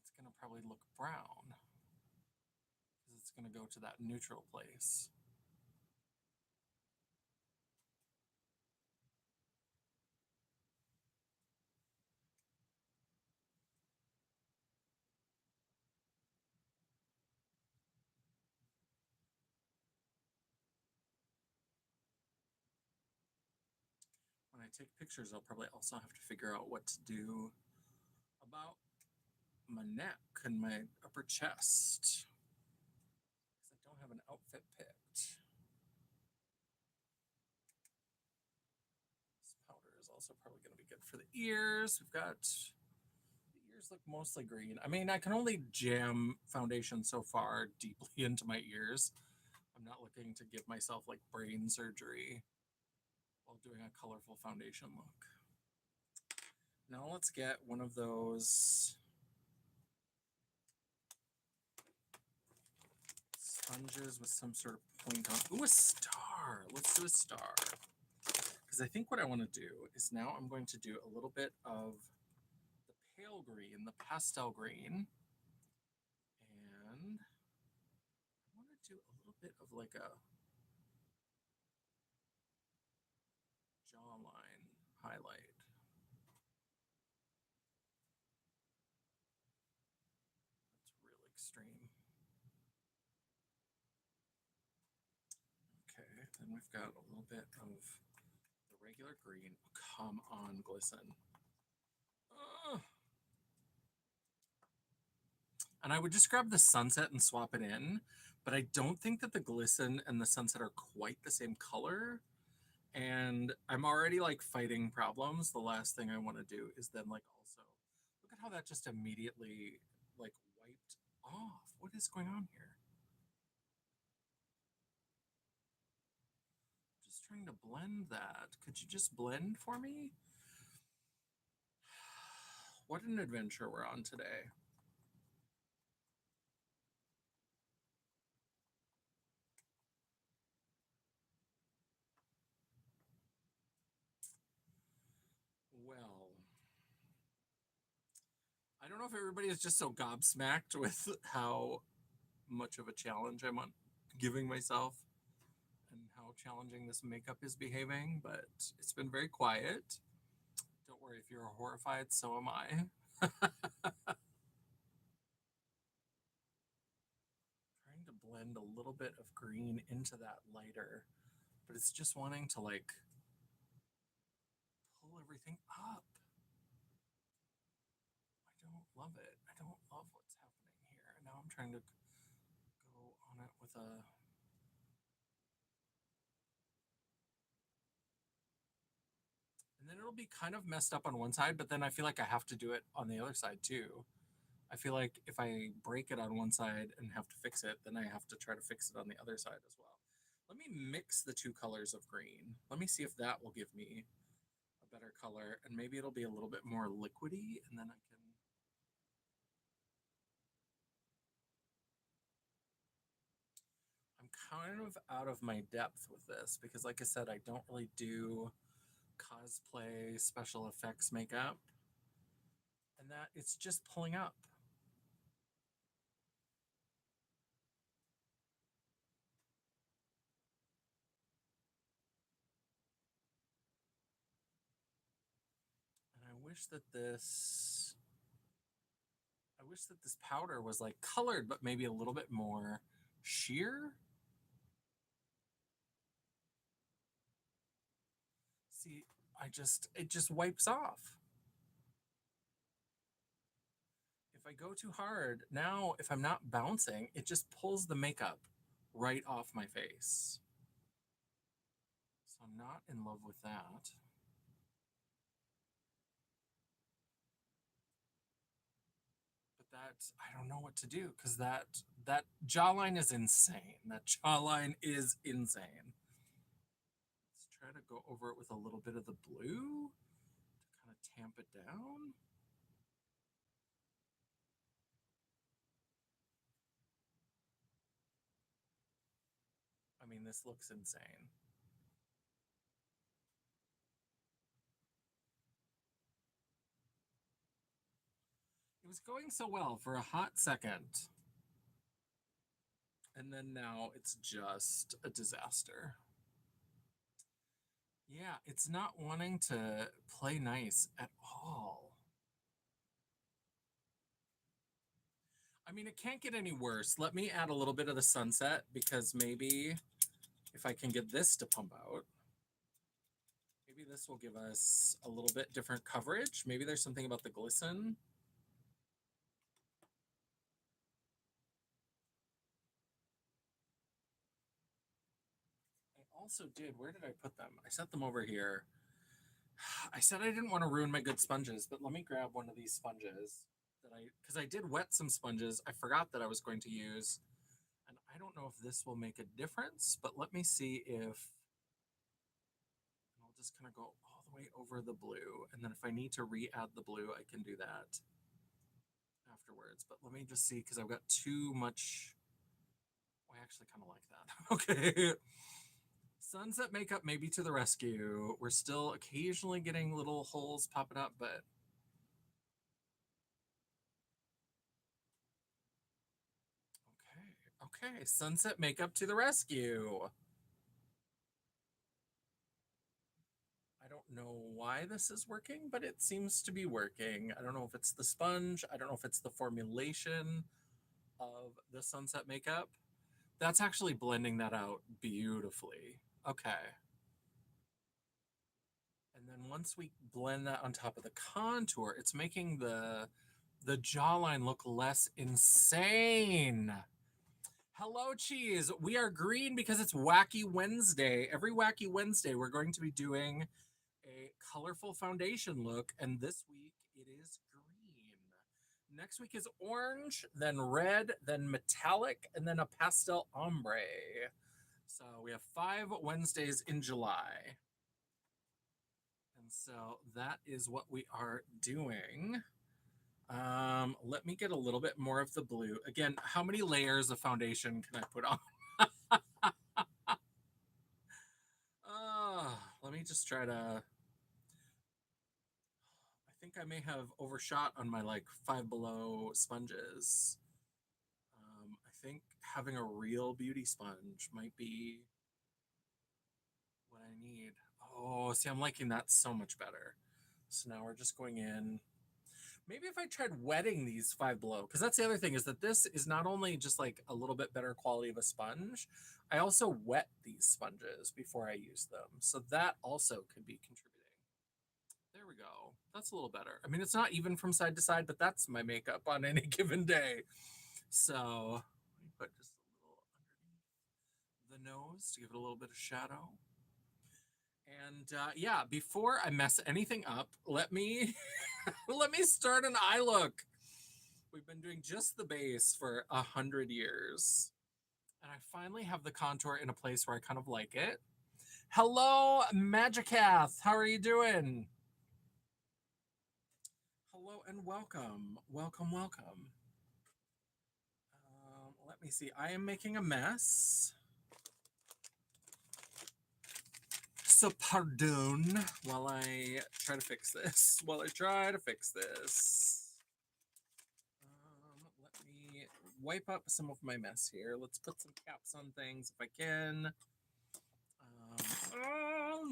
it's going to probably look brown because it's going to go to that neutral place. When I take pictures, I'll probably also have to figure out what to do about my neck and my upper chest because I don't have an outfit picked. This powder is also probably going to be good for the ears. We've got the ears look mostly green. I mean, I can only jam foundation so far deeply into my ears. I'm not looking to give myself like brain surgery while doing a colorful foundation look. Now let's get one of those sponges with some sort of point on. Ooh, a star. Let's do a star. Because I think what I want to do is now I'm going to do a little bit of the pale green, the pastel green. And I want to do a little bit of like a jawline highlight. That's real extreme. Okay, then we've got a little bit of the regular green. Oh, come on, glisten. And I would just grab the sunset and swap it in, but I don't think that the glisten and the sunset are quite the same color. And I'm already like fighting problems. The last thing I want to do is then like also look at how that just immediately like wiped off. What is going on here? Just trying to blend that. Could you just blend for me? What an adventure we're on today. Well, I don't know if everybody is just so gobsmacked with how much of a challenge I'm on giving myself and how challenging this makeup is behaving, but it's been very quiet. Don't worry, if you're horrified, so am I. Trying to blend a little bit of green into that lighter, but it's just wanting to like pull everything up. I don't love it. I don't love what's happening here. Now I'm trying to go on it with a. And then it'll be kind of messed up on one side, but then I feel like I have to do it on the other side too. I feel like if I break it on one side and have to fix it, then I have to try to fix it on the other side as well. Let me mix the two colors of green. Let me see if that will give me a better color, and maybe it'll be a little bit more liquidy, and then I can. I'm kind of out of my depth with this because, like I said, I don't really do cosplay special effects makeup, and that it's just pulling up. And I wish that this powder was like colored, but maybe a little bit more sheer. See, it just wipes off. If I go too hard, now if I'm not bouncing, it just pulls the makeup right off my face. So I'm not in love with that. But that I don't know what to do because that jawline is insane. That jawline is insane. Let's try to go over it with a little bit of the blue to kind of tamp it down. I mean, this looks insane. It was going so well for a hot second. And then now it's just a disaster. Yeah, it's not wanting to play nice at all. I mean, it can't get any worse. Let me add a little bit of the sunset because maybe if I can get this to pump out, maybe this will give us a little bit different coverage. Maybe there's something about the glisten. I also did, where did I put them? I set them over here. I said I didn't want to ruin my good sponges, but let me grab one of these sponges because I did wet some sponges. I forgot that I was going to use, and I don't know if this will make a difference, but let me see if, and I'll just kind of go all the way over the blue. And then if I need to re-add the blue, I can do that afterwards. But let me just see, because I've got too much. Oh, I actually kind of like that. Okay. Sunset makeup maybe to the rescue. We're still occasionally getting little holes popping up, but okay. Okay. Sunset makeup to the rescue. I don't know why this is working, but it seems to be working. I don't know if it's the sponge. I don't know if it's the formulation of the sunset makeup. That's actually blending that out beautifully. Okay. And then once we blend that on top of the contour, it's making the jawline look less insane. Hello, cheese. We are green because it's Wacky Wednesday. Every Wacky Wednesday, we're going to be doing a colorful foundation look, and this week it is green. Next week is orange, then red, then metallic, and then a pastel ombre. So we have 5 Wednesdays in July. And so that is what we are doing. Let me get a little bit more of the blue. Again, how many layers of foundation can I put on? Let me just try to. I think I may have overshot on my like Five Below sponges. I think having a real beauty sponge might be what I need. Oh, see, I'm liking that so much better. So now we're just going in. Maybe if I tried wetting these Five Below, because that's the other thing is that this is not only just like a little bit better quality of a sponge, I also wet these sponges before I use them. So that also could be contributing. There we go. That's a little better. I mean, it's not even from side to side, but that's my makeup on any given day. So let me put just a little underneath the nose to give it a little bit of shadow. And yeah, before I mess anything up, let me let me start an eye look. We've been doing just the base for 100 years, and I finally have the contour in a place where I kind of like it. Hello, Magicath. How are you doing? Hello and welcome, welcome, welcome. Let me see. I am making a mess. So pardon while I try to fix this. Let me wipe up some of my mess here. Let's put some caps on things if I can.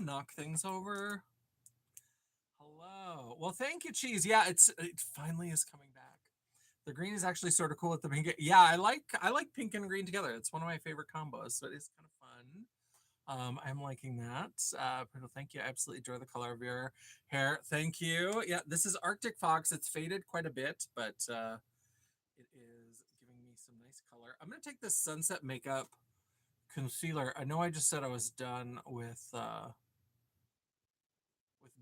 Knock things over. Hello. Well, thank you, Cheese. Yeah, it finally is coming back. The green is actually sort of cool with the pink. Yeah, I like pink and green together. It's one of my favorite combos, so it is kind of fun. I'm liking that. Thank you. I absolutely enjoy the color of your hair. Thank you. Yeah, this is Arctic Fox. It's faded quite a bit, but it is giving me some nice color. I'm going to take this Sunset Makeup concealer. I know I just said I was done with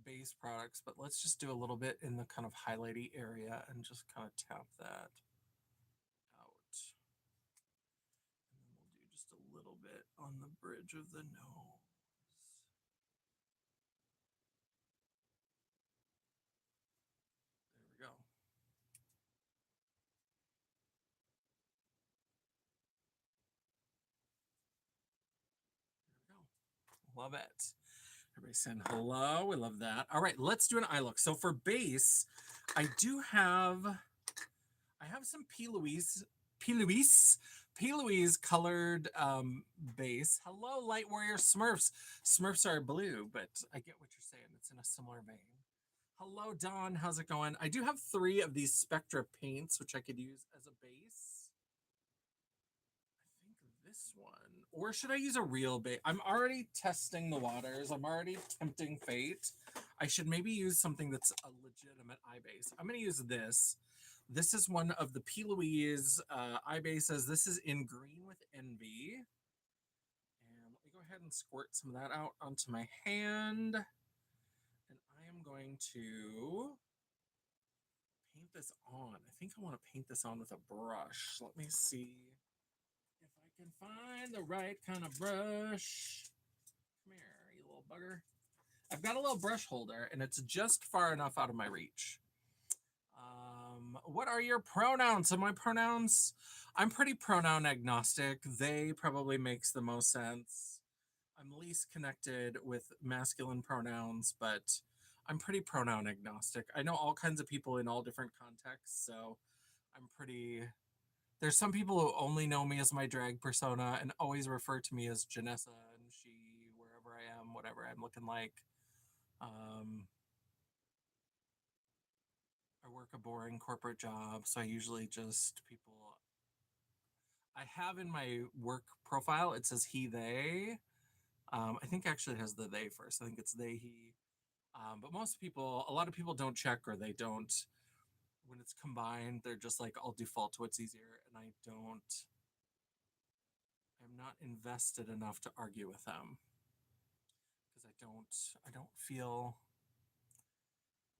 base products, but let's just do a little bit in the kind of highlighty area and just kind of tap that out. And then we'll do just a little bit on the bridge of the nose. There we go. There we go. Love it. Everybody saying hello. We love that. All right, let's do an eye look. So for base, I have some P. Louise colored base. Hello, Light Warrior Smurfs. Smurfs are blue, but I get what you're saying. It's in a similar vein. Hello, Dawn. How's it going? I do have 3 of these Spectra paints, which I could use as a base. I think this one. Or should I use a real base? I'm already testing the waters. I'm already tempting fate. I should maybe use something that's a legitimate eye base. I'm going to use this. This is one of the P. Louise eye bases. This is in Green with Envy. And let me go ahead and squirt some of that out onto my hand. And I am going to paint this on. I think I want to paint this on with a brush. Let me see if I can find the right kind of brush. Come here, you little bugger. I've got a little brush holder, and it's just far enough out of my reach. What are your pronouns? So my pronouns, I'm pretty pronoun agnostic. They probably makes the most sense. I'm least connected with masculine pronouns, but I'm pretty pronoun agnostic. I know all kinds of people in all different contexts, so I'm pretty. There's some people who only know me as my drag persona and always refer to me as Janessa and she, wherever I am, whatever I'm looking like. Um, I work a boring corporate job, so I usually just people. I have in my work profile, it says he, they. I think actually it has the they first. I think it's they, he. But most people, a lot of people don't check or they don't. When it's combined, they're just like, I'll default to what's easier. And I don't, I'm not invested enough to argue with them because I don't feel,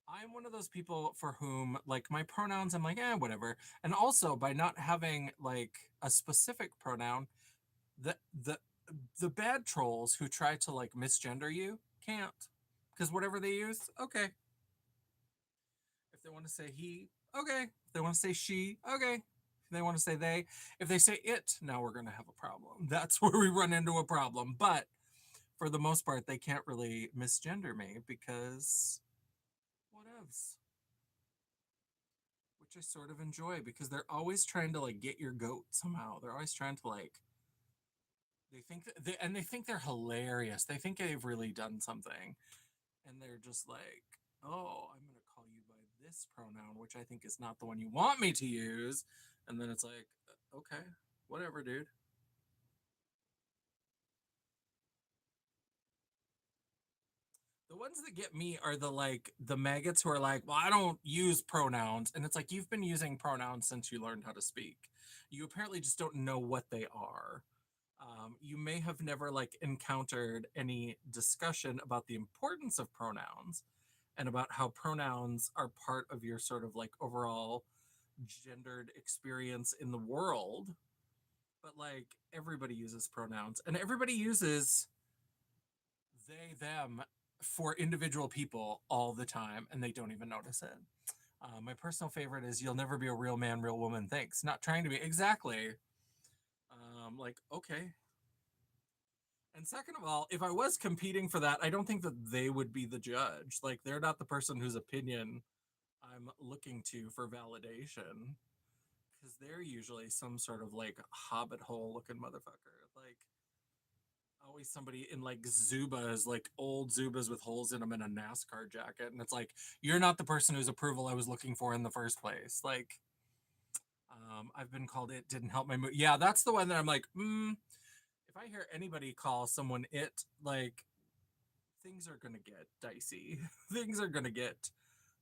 I'm one of those people for whom, like, my pronouns, I'm like, whatever. And also, by not having like a specific pronoun, the the the bad trolls who try to like misgender you can't, because whatever they use, okay. If they want to say he, okay. If they want to say she, okay. If they want to say they, if they say it, now we're going to have a problem. That's where we run into a problem. But for the most part, they can't really misgender me because whatevs, which I sort of enjoy because they're always trying to like get your goat somehow. They're always trying to like, they think that they think they're hilarious. They think they've really done something, and they're just like, "Oh, I'm gonna call you by this pronoun, which I think is not the one you want me to use," and then it's like, "Okay, whatever, dude." The ones that get me are the like the maggots who are like, "Well, I don't use pronouns," and it's like you've been using pronouns since you learned how to speak. You apparently just don't know what they are. You may have never like encountered any discussion about the importance of pronouns and about how pronouns are part of your sort of like overall gendered experience in the world. But like everybody uses pronouns and everybody uses they, them for individual people all the time and they don't even notice it. My personal favorite is "You'll never be a real man, real woman. Thanks." Not trying to be exactly. Like, okay. And second of all, if I was competing for that, I don't think that they would be the judge. Like, they're not the person whose opinion I'm looking to for validation. Because they're usually some sort of like hobbit hole looking motherfucker. Like, always somebody in like Zubas, like old Zubas with holes in them in a NASCAR jacket. And it's like, you're not the person whose approval I was looking for in the first place. Like, I've been called "it didn't help my mood." Yeah, that's the one that I'm like, if I hear anybody call someone "it," like, things are gonna get dicey. Things are gonna get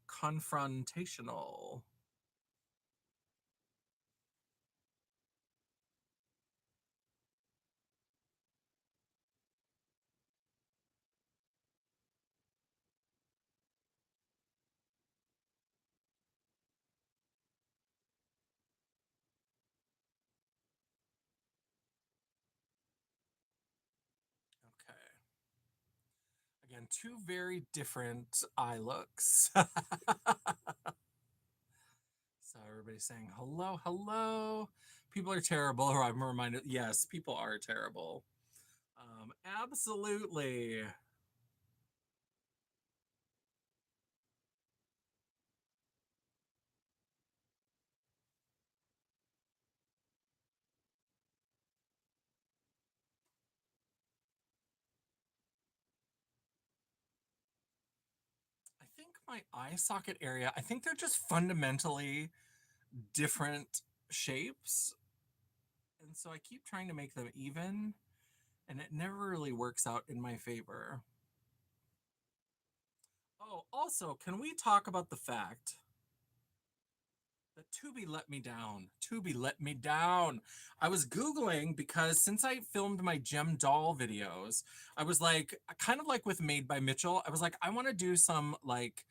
confrontational. Okay. Again, two very different eye looks. So everybody's saying hello, hello. People are terrible. Or I'm reminded, yes, people are terrible. Absolutely. I think my eye socket area, I think they're just fundamentally different shapes. And so I keep trying to make them even, and it never really works out in my favor. Oh, also, can we talk about the fact that Tubi let me down? Tubi let me down. I was Googling because since I filmed my Gem Doll videos, I was like, kind of like with Made by Mitchell, I was like, I want to do some like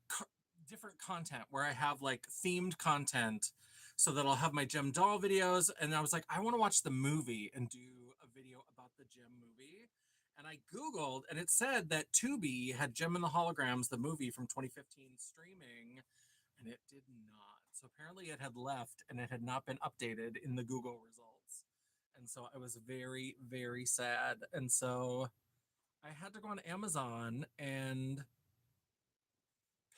co- different content where I have like themed content so that I'll have my Gem Doll videos. And I was like, I want to watch the movie and do a video about the Gem movie. And I Googled, and it said that Tubi had Gem and the Holograms, the movie from 2015, streaming, and it did not. So apparently it had left and it had not been updated in the Google results. And so I was very, very sad. And so I had to go on Amazon and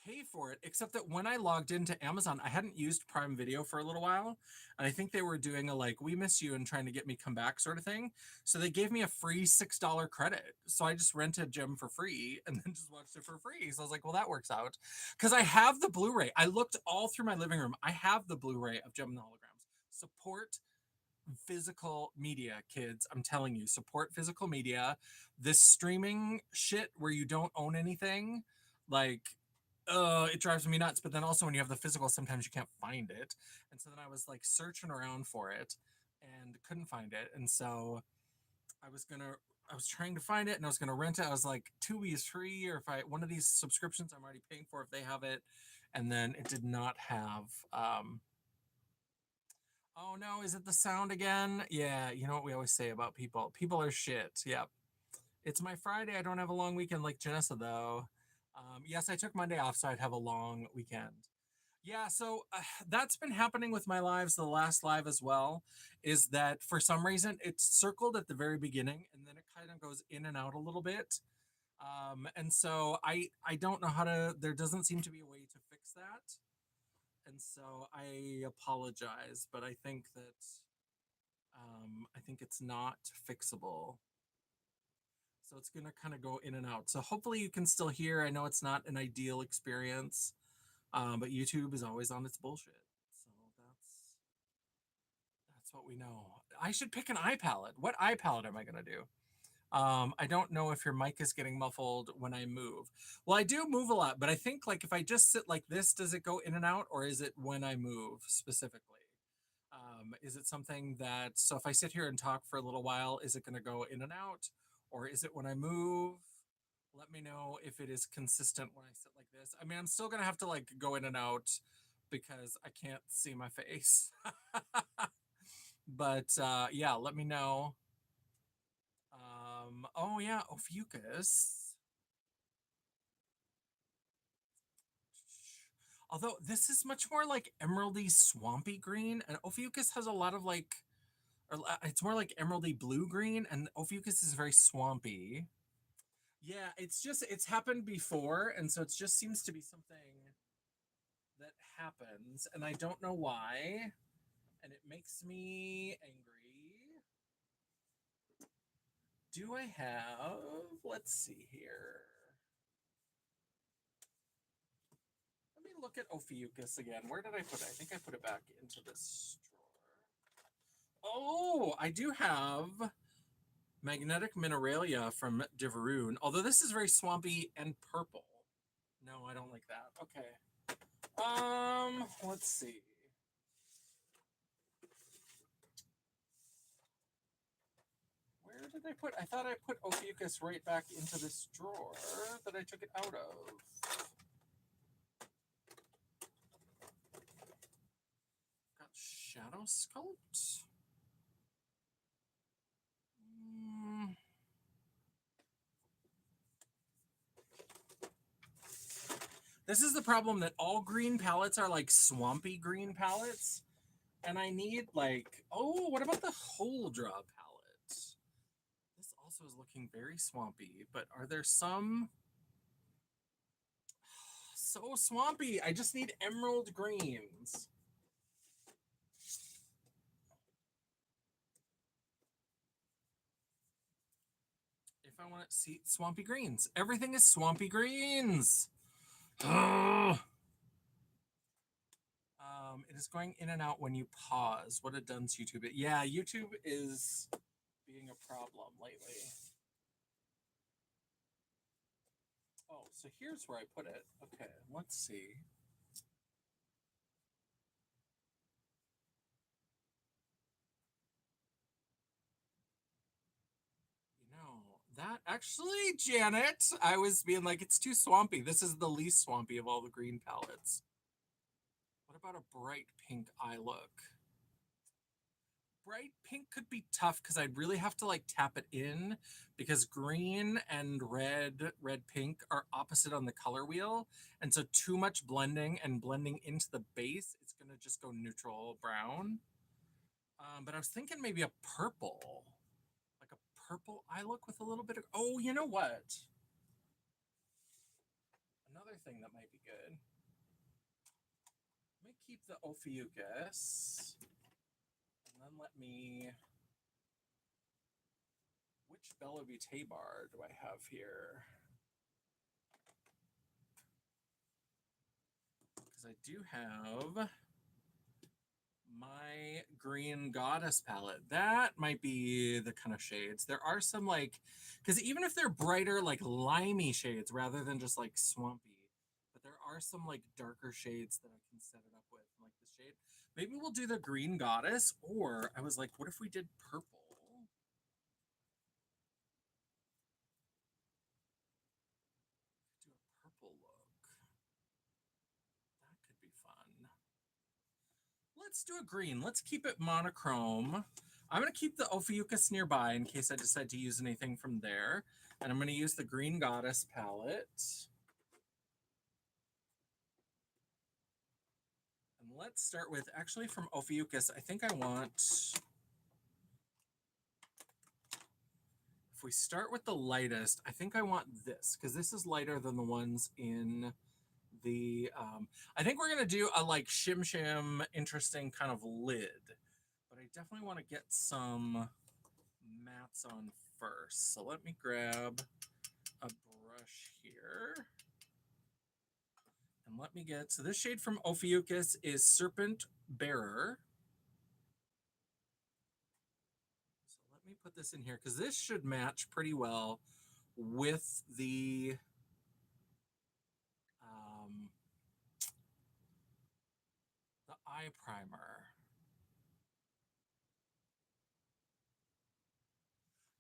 pay for it, except that when I logged into Amazon, I hadn't used Prime Video for a little while. And I think they were doing a like, we miss you and trying to get me come back sort of thing. So they gave me a free $6 credit. So I just rented Gem for free and then just watched it for free. So I was like, well, that works out. Because I have the Blu-ray. I looked all through my living room. I have the Blu-ray of Gem and the Holograms. Support physical media, kids. I'm telling you, support physical media. This streaming shit where you don't own anything, like it drives me nuts. But then also when you have the physical, sometimes you can't find it. And so then I was like searching around for it and couldn't find it. And so I was gonna I was trying to find it and I was gonna rent it. I was like, Tubi is free, or if I one of these subscriptions I'm already paying for if they have it. And then it did not have oh no, is it the sound again? Yeah, you know what we always say about people. People are shit. Yep. It's my Friday. I don't have a long weekend like Janessa, though. Yes, I took Monday off, so I'd have a long weekend. Yeah, so that's been happening with my lives, the last live as well, is that for some reason it's circled at the very beginning and then it kind of goes in and out a little bit. And so I don't know how to, there doesn't seem to be a way to fix that. And so I apologize, but I think it's not fixable. So it's gonna kind of go in and out. So hopefully you can still hear. I know it's not an ideal experience, but YouTube is always on its bullshit. So that's what we know. I should pick an eye palette. What eye palette am I gonna do? I don't know if your mic is getting muffled when I move. Well, I do move a lot, but I think like if I just sit like this, does it go in and out, or is it when I move specifically? Is it something that, so if I sit here and talk for a little while, is it going to go in and out? Or is it when I move? Let me know if it is consistent when I sit like this. I mean, I'm still going to have to like go in and out because I can't see my face. But yeah, let me know. Oh yeah, Ophiuchus. Although this is much more like emeraldy swampy green, and Ophiuchus has a lot of like, or it's more like emeraldy blue green, and Ophiuchus is very swampy. Yeah, it's happened before, and so it just seems to be something that happens, and I don't know why, and it makes me angry. Do I have? Let's see here. Let me look at Ophiuchus again. Where did I put it? I think I put it back into this drawer. Oh, I do have Magnetic Mineralia from Deveroon, although this is very swampy and purple. No, I don't like that. Okay. Let's see. Where did I put? I thought I put Ophiuchus right back into this drawer that I took it out of. Got Shadow Sculpt. This is the problem that all green palettes are like swampy green palettes. And I need like, oh, what about the Hole Draw palette? This also is looking very swampy, but are there some so swampy? I just need emerald greens. If I want to see swampy greens, everything is swampy greens. It is going in and out when you pause. What it does YouTube. Yeah, YouTube is being a problem lately. Oh, so here's where I put it. Okay, let's see. You know, that actually, Janet, I was being like, it's too swampy. This is the least swampy of all the green palettes. What about a bright pink eye look? bright pink could be tough because I'd really have to like tap it in because green and red pink are opposite on the color wheel. And so too much blending and blending into the base, it's going to just go neutral brown. But I was thinking maybe a purple, like a purple eye look with a little bit of, oh, you know what? Another thing that might be good. Let me keep the Ophiuchus. And then let me. Which Bella Vitae bar do I have here? Because I do have my Green Goddess palette. That might be the kind of shades. There are some like, because even if they're brighter, like limey shades rather than just like swampy, but there are some like darker shades that I can set it up with, like the shade. Maybe we'll do the Green Goddess, or I was like, what if we did purple? Do a purple look. That could be fun. Let's do a green. Let's keep it monochrome. I'm going to keep the Ophiuchus nearby in case I decide to use anything from there. And I'm going to use the Green Goddess palette. And let's start with, actually from Ophiuchus, I think I want, if we start with the lightest, I think I want this, because this is lighter than the ones in the, I think we're going to do a like shim shim, interesting kind of lid. But I definitely want to get some mats on first. So let me grab a brush here. And let me get, so this shade from Ophiuchus is Serpent Bearer. So let me put this in here because this should match pretty well with the eye primer.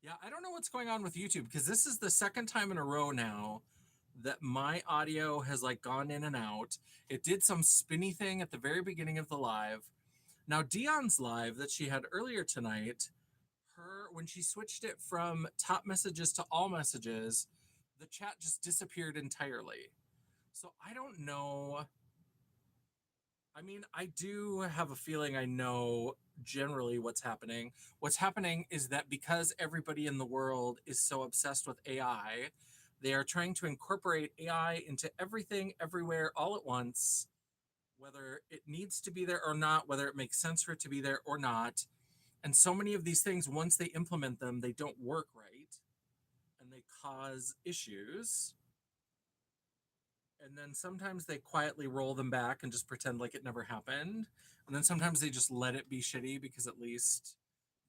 Yeah, I don't know what's going on with YouTube because this is the second time in a row now that my audio has like gone in and out. It did some spinny thing at the very beginning of the live. Now Dion's live that she had earlier tonight, her when she switched it from top messages to all messages, the chat just disappeared entirely. So I don't know. I mean, I do have a feeling I know generally what's happening. What's happening is that because everybody in the world is so obsessed with AI, they are trying to incorporate AI into everything, everywhere, all at once, whether it needs to be there or not, whether it makes sense for it to be there or not. And so many of these things, once they implement them, they don't work right and they cause issues. And then sometimes they quietly roll them back and just pretend like it never happened. And then sometimes they just let it be shitty because at least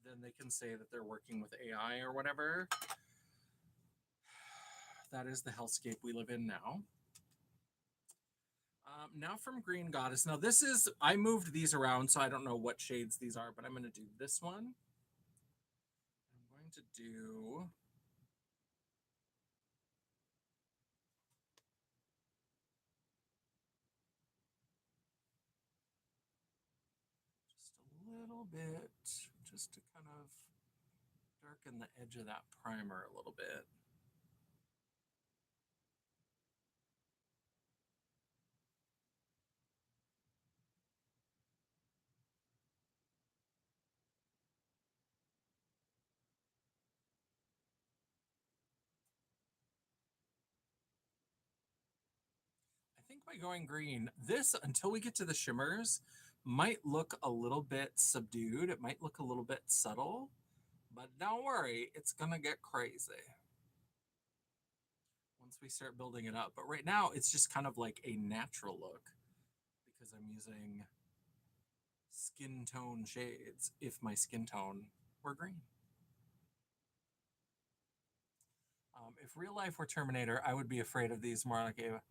then they can say that they're working with AI or whatever. That is the hellscape we live in now. Now from Green Goddess. Now this is, I moved these around, so I don't know what shades these are, but I'm going to do this one. I'm going to do just a little bit, just to kind of darken the edge of that primer a little bit. I think by going green, this, until we get to the shimmers, might look a little bit subdued. It might look a little bit subtle, but don't worry, it's gonna get crazy once we start building it up. But right now, it's just kind of like a natural look because I'm using skin tone shades if my skin tone were green. If real life were Terminator, I would be afraid of these more like a.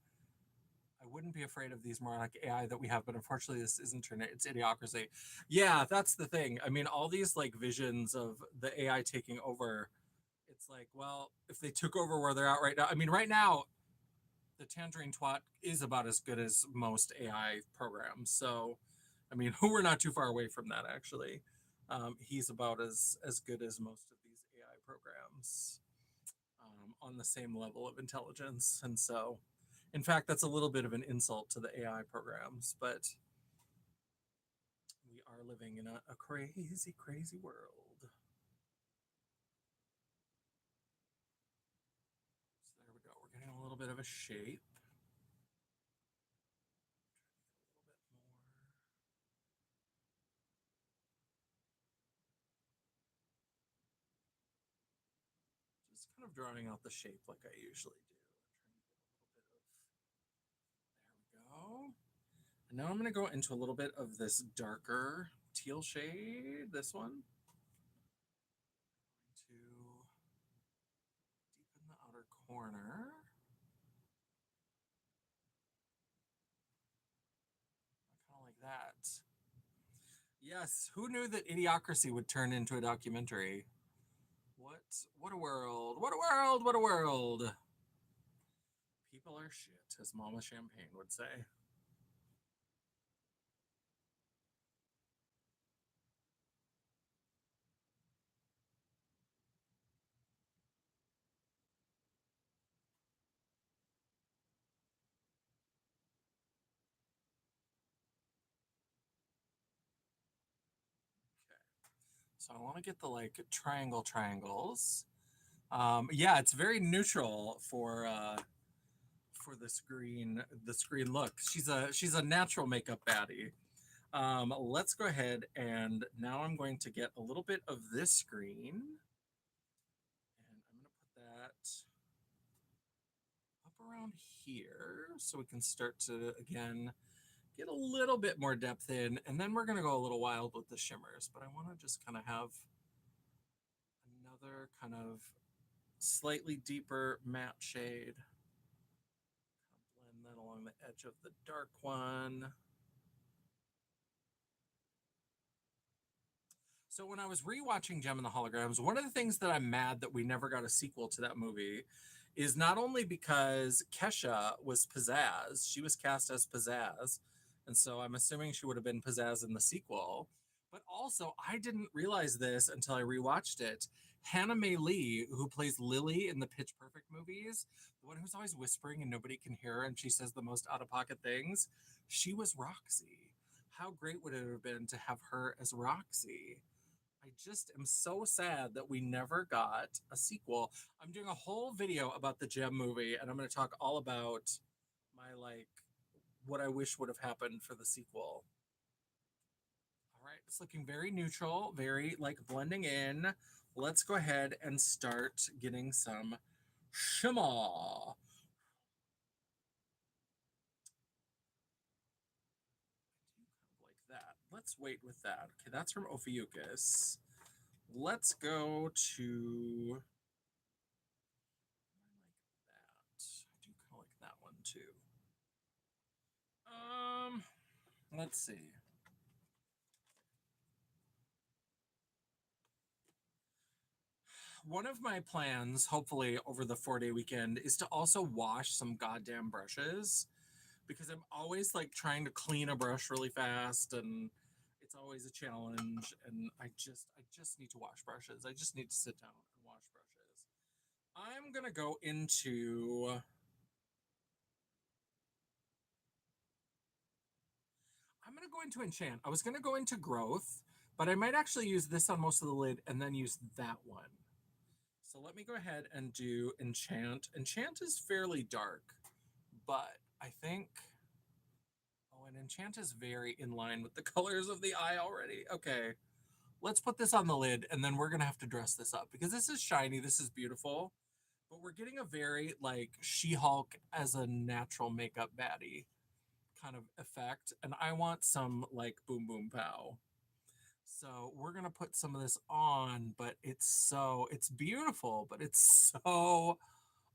I wouldn't be afraid of these more like AI that we have, but unfortunately, this isn't Terminator. It's Idiocracy. Yeah, that's the thing. I mean, all these like visions of the AI taking over. It's like, well, if they took over where they're at right now, I mean, right now, the Tangerine Twat is about as good as most AI programs. So, I mean, we're not too far away from that, actually. He's about as good as most of these AI programs, on the same level of intelligence. And so, in fact, that's a little bit of an insult to the AI programs, but we are living in a crazy, crazy world. So there we go. We're getting a little bit of a shape. A little bit more. Just kind of drawing out the shape like I usually do. Trying to get a little bit of. There we go. And now I'm going to go into a little bit of this darker teal shade. This one. To deepen the outer corner. I kind of like that. Yes, who knew that Idiocracy would turn into a documentary? What what a world. What a world. What a world. People are shit, as Mama Champagne would say. Okay. So I want to get the like triangles. Yeah, it's very neutral for this green look. She's a natural makeup baddie. Let's go ahead and now I'm going to get a little bit of this green and I'm going to put that up around here so we can start to again get a little bit more depth in, and then we're going to go a little wild with the shimmers, but I want to just kind of have another kind of slightly deeper matte shade. Blend that along the edge of the dark one. So when I was rewatching Gem and the Holograms, one of the things that I'm mad that we never got a sequel to that movie is not only because Kesha was Pizzazz, she was cast as Pizzazz, and so I'm assuming she would have been Pizzazz in the sequel, but also I didn't realize this until I rewatched it. Hannah Mae Lee, who plays Lily in the Pitch Perfect movies, the one who's always whispering and nobody can hear her and she says the most out of pocket things, she was Roxy. How great would it have been to have her as Roxy? I just am so sad that we never got a sequel. I'm doing a whole video about the Gem movie, and I'm going to talk all about my like what I wish would have happened for the sequel. All right, it's looking very neutral, very like blending in. Let's go ahead and start getting some shimmer. Like that. Let's wait with that. Okay, that's from Ophiuchus. Let's go to that. I do kind of like that one too. Um, let's see. One of my plans, hopefully over the 4-day weekend, is to also wash some goddamn brushes because I'm always like trying to clean a brush really fast and it's always a challenge and I just need to wash brushes. I just need to sit down and wash brushes. I'm going to go into I'm going to go into enchant. I was going to go into growth, but I might actually use this on most of the lid and then use that one. So let me go ahead and do enchant. Enchant is fairly dark, but I think, oh, and enchant is very in line with the colors of the eye already. Okay, let's put this on the lid and then we're gonna have to dress this up because this is shiny, this is beautiful, but we're getting a very like She-Hulk as a natural makeup baddie kind of effect, and I want some like boom boom pow. So we're gonna put some of this on, but it's beautiful, but it's so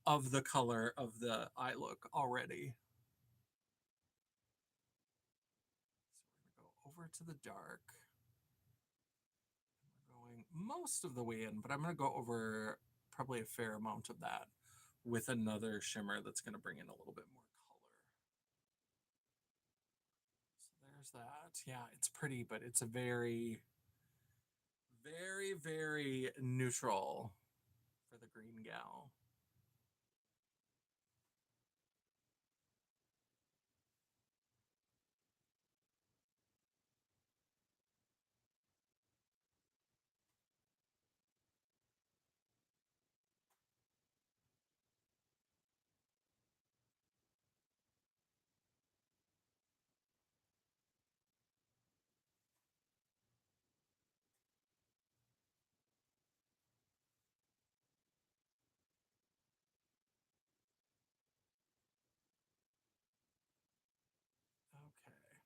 of the color of the eye look already. So we're gonna go over to the dark. We're going most of the way in, but I'm gonna go over probably a fair amount of that with another shimmer that's gonna bring in a little bit more color. So there's that. Yeah, it's pretty, but it's a very Very, very neutral for the green gal. Okay.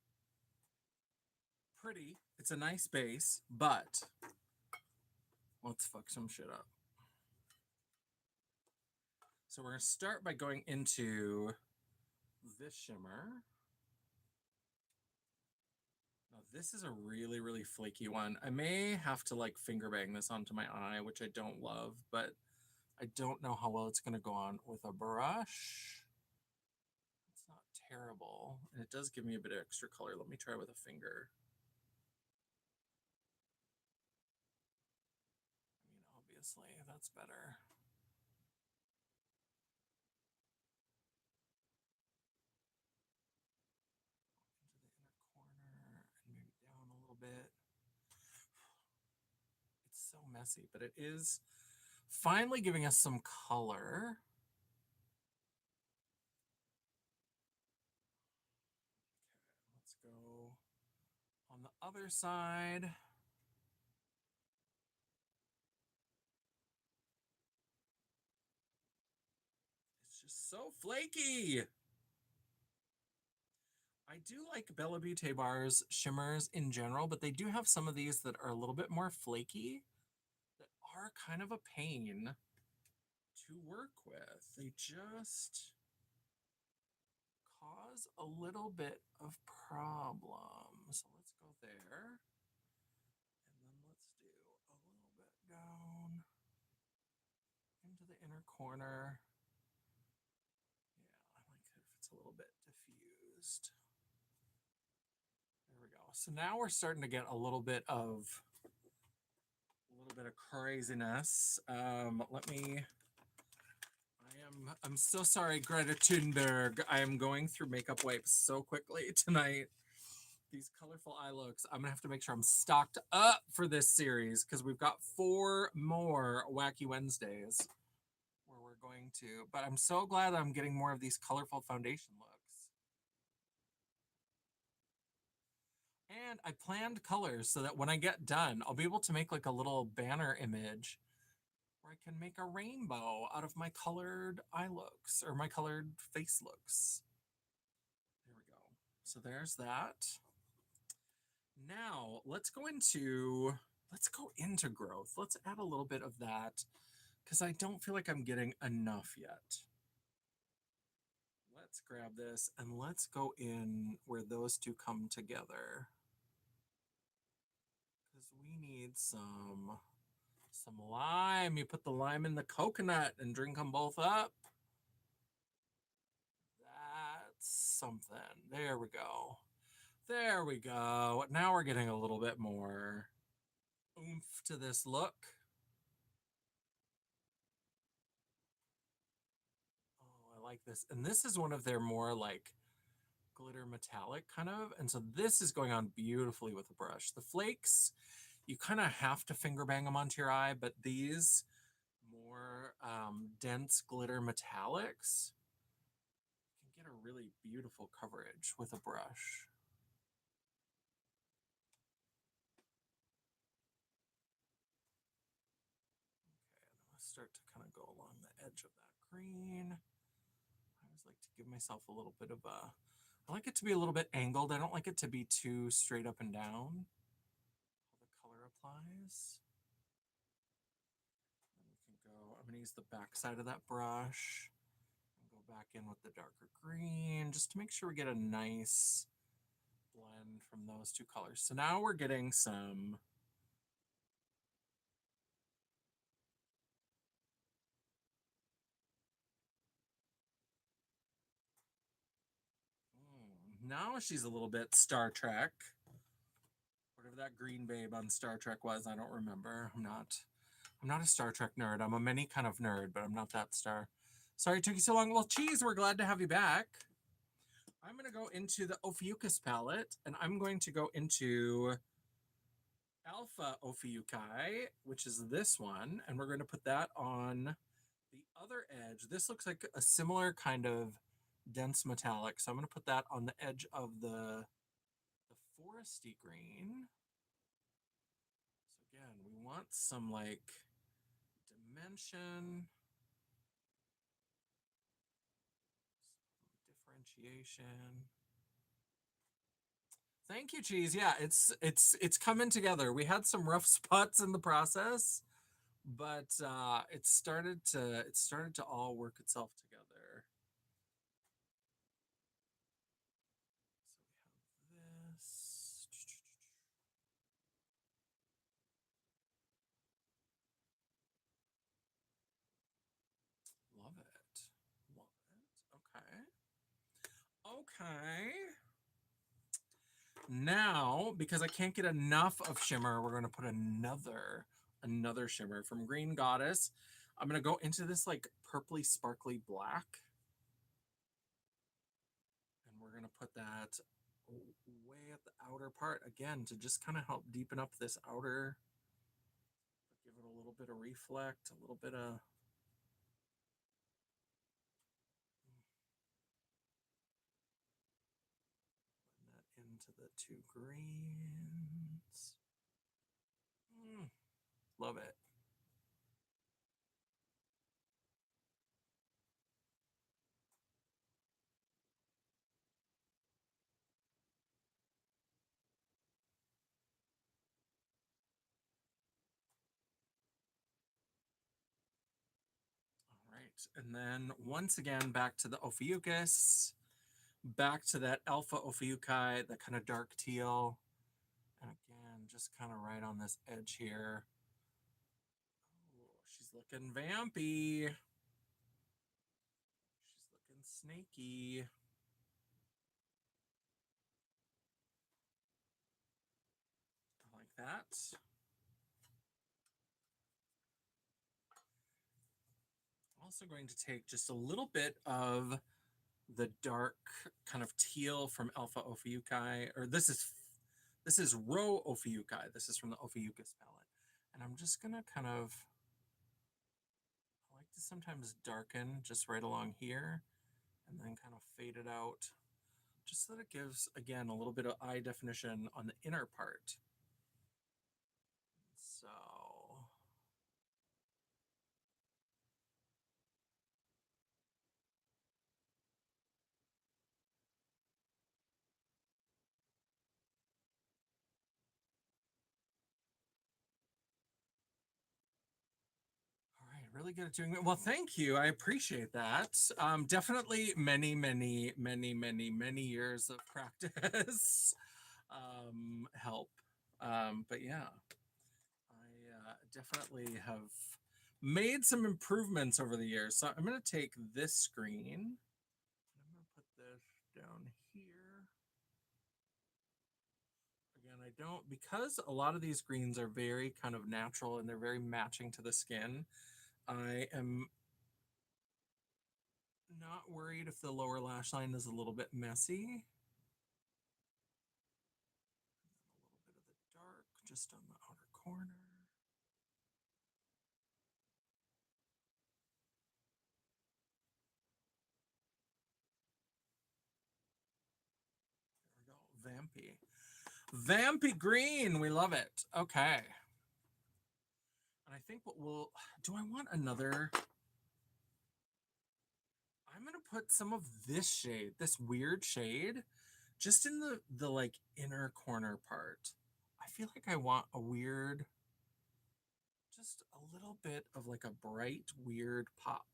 Pretty. It's a nice base, but let's fuck some shit up. So we're going to start by going into this shimmer. Now, this is a really, really flaky one. I may have to like finger bang this onto my eye, which I don't love, but I don't know how well it's going to go on with a brush. It's not terrible. And it does give me a bit of extra color. Let me try with a finger. I mean, obviously, that's better. Into the inner corner and maybe down a little bit. It's so messy, but it is finally giving us some color. Okay, let's go on the other side. It's just so flaky. I do like Bella Beauté Bar's shimmers in general, but they do have some of these that are a little bit more flaky that are kind of a pain to work with. They just cause a little bit of problems. So let's go there. And then let's do a little bit down into the inner corner. Yeah, I like it if it's a little bit diffused. There we go. So now we're starting to get a little bit of craziness. Let me. I'm so sorry, Greta Thunberg. I am going through makeup wipes so quickly tonight. These colorful eye looks. I'm gonna have to make sure I'm stocked up for this series because we've got 4 more Wacky Wednesdays where we're going to. But I'm so glad I'm getting more of these colorful foundation looks. And I planned colors so that when I get done, I'll be able to make like a little banner image where I can make a rainbow out of my colored eye looks or my colored face looks. There we go. So there's that. Now let's go into growth. Let's add a little bit of that because I don't feel like I'm getting enough yet. Let's grab this and let's go in where those two come together. Because we need some lime. You put the lime in the coconut and drink them both up. That's something. There we go. There we go. Now we're getting a little bit more oomph to this look. Oh, I like this. And this is one of their more like glitter metallic kind of. And so this is going on beautifully with the brush. The flakes, you kind of have to finger bang them onto your eye, but these more dense glitter metallics can get a really beautiful coverage with a brush. Okay, start to kind of go along the edge of that green. I always like to give myself a little bit of a, I like it to be a little bit angled. I don't like it to be too straight up and down. How the color applies. Then we can go, I'm gonna use the back side of that brush and go back in with the darker green just to make sure we get a nice blend from those two colors. So now we're getting some now she's a little bit Star Trek. whoever that green babe on Star Trek was. I don't remember. I'm not a Star Trek nerd. I'm a many kind of nerd, but I'm not that star. Sorry it took you so long. Well, Cheese, we're glad to have you back. I'm going to go into the Ophiuchus palette, and I'm going to go into Alpha Ophiuchi, which is this one, and we're going to put that on the other edge. This looks like a similar kind of dense metallic, so I'm going to put that on the edge of the foresty green. So again, we want some like dimension, differentiation. Thank you, Cheese. Yeah, it's coming together. We had some rough spots in the process, but it started to all work itself together. So we have this. Love it. Love it. Okay. Okay. Now, because I can't get enough of shimmer, we're going to put another shimmer from Green Goddess. I'm going to go into this like purpley sparkly black. And we're going to put that way at the outer part again to just kind of help deepen up this outer. Give it a little bit of reflect, a little bit of that into the two greens. Love it. All right. And then once again, back to the Ophiuchus, back to that Alpha Ophiuchi, that kind of dark teal. And again, just kind of right on this edge here. Oh, she's looking vampy. She's looking snaky. I like that. Also going to take just a little bit of the dark kind of teal from Alpha Ophiuchi, or this is Rho Ophiuchi. This is from the Ophiuchus palette. And I'm just gonna kind of, I like to sometimes darken just right along here and then kind of fade it out just so that it gives, again, a little bit of eye definition on the inner part. So really good at doing it. Well, thank you. I appreciate that. Definitely many years of practice help. But yeah, I definitely have made some improvements over the years. So I'm going to take this screen. I'm going to put this down here. Again, I don't, because a lot of these greens are very kind of natural and they're very matching to the skin. I am not worried if the lower lash line is a little bit messy. A little bit of the dark just on the outer corner. There we go. Vampy. Vampy green. We love it. Okay. And I think what we'll do, I want another. I'm going to put some of this shade, this weird shade, just in the like inner corner part. I feel like I want a weird, just a little bit of like a bright, weird pop.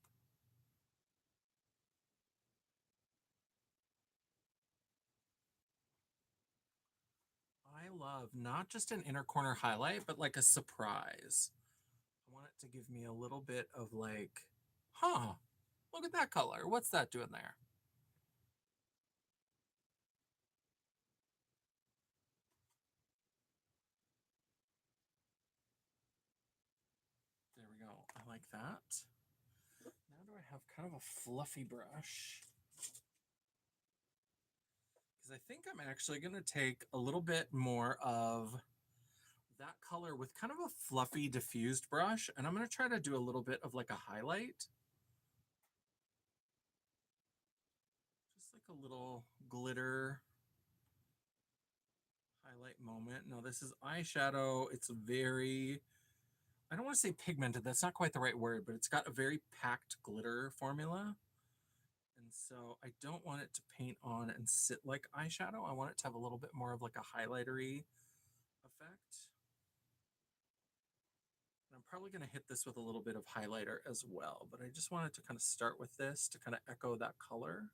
I love not just an inner corner highlight, but like a surprise. I want it to give me a little bit of like, huh, look at that color. What's that doing there? I like that. Now do I have kind of a fluffy brush? Because I think I'm actually going to take a little bit more of that color with kind of a fluffy diffused brush, and I'm going to try to do a little bit of like a highlight. Just like a little glitter highlight moment. No, this is eyeshadow. It's very, I don't want to say pigmented. That's not quite the right word, but it's got a very packed glitter formula. And so I don't want it to paint on and sit like eyeshadow. I want it to have a little bit more of like a highlightery effect. And I'm probably going to hit this with a little bit of highlighter as well, but I just wanted to kind of start with this to kind of echo that color.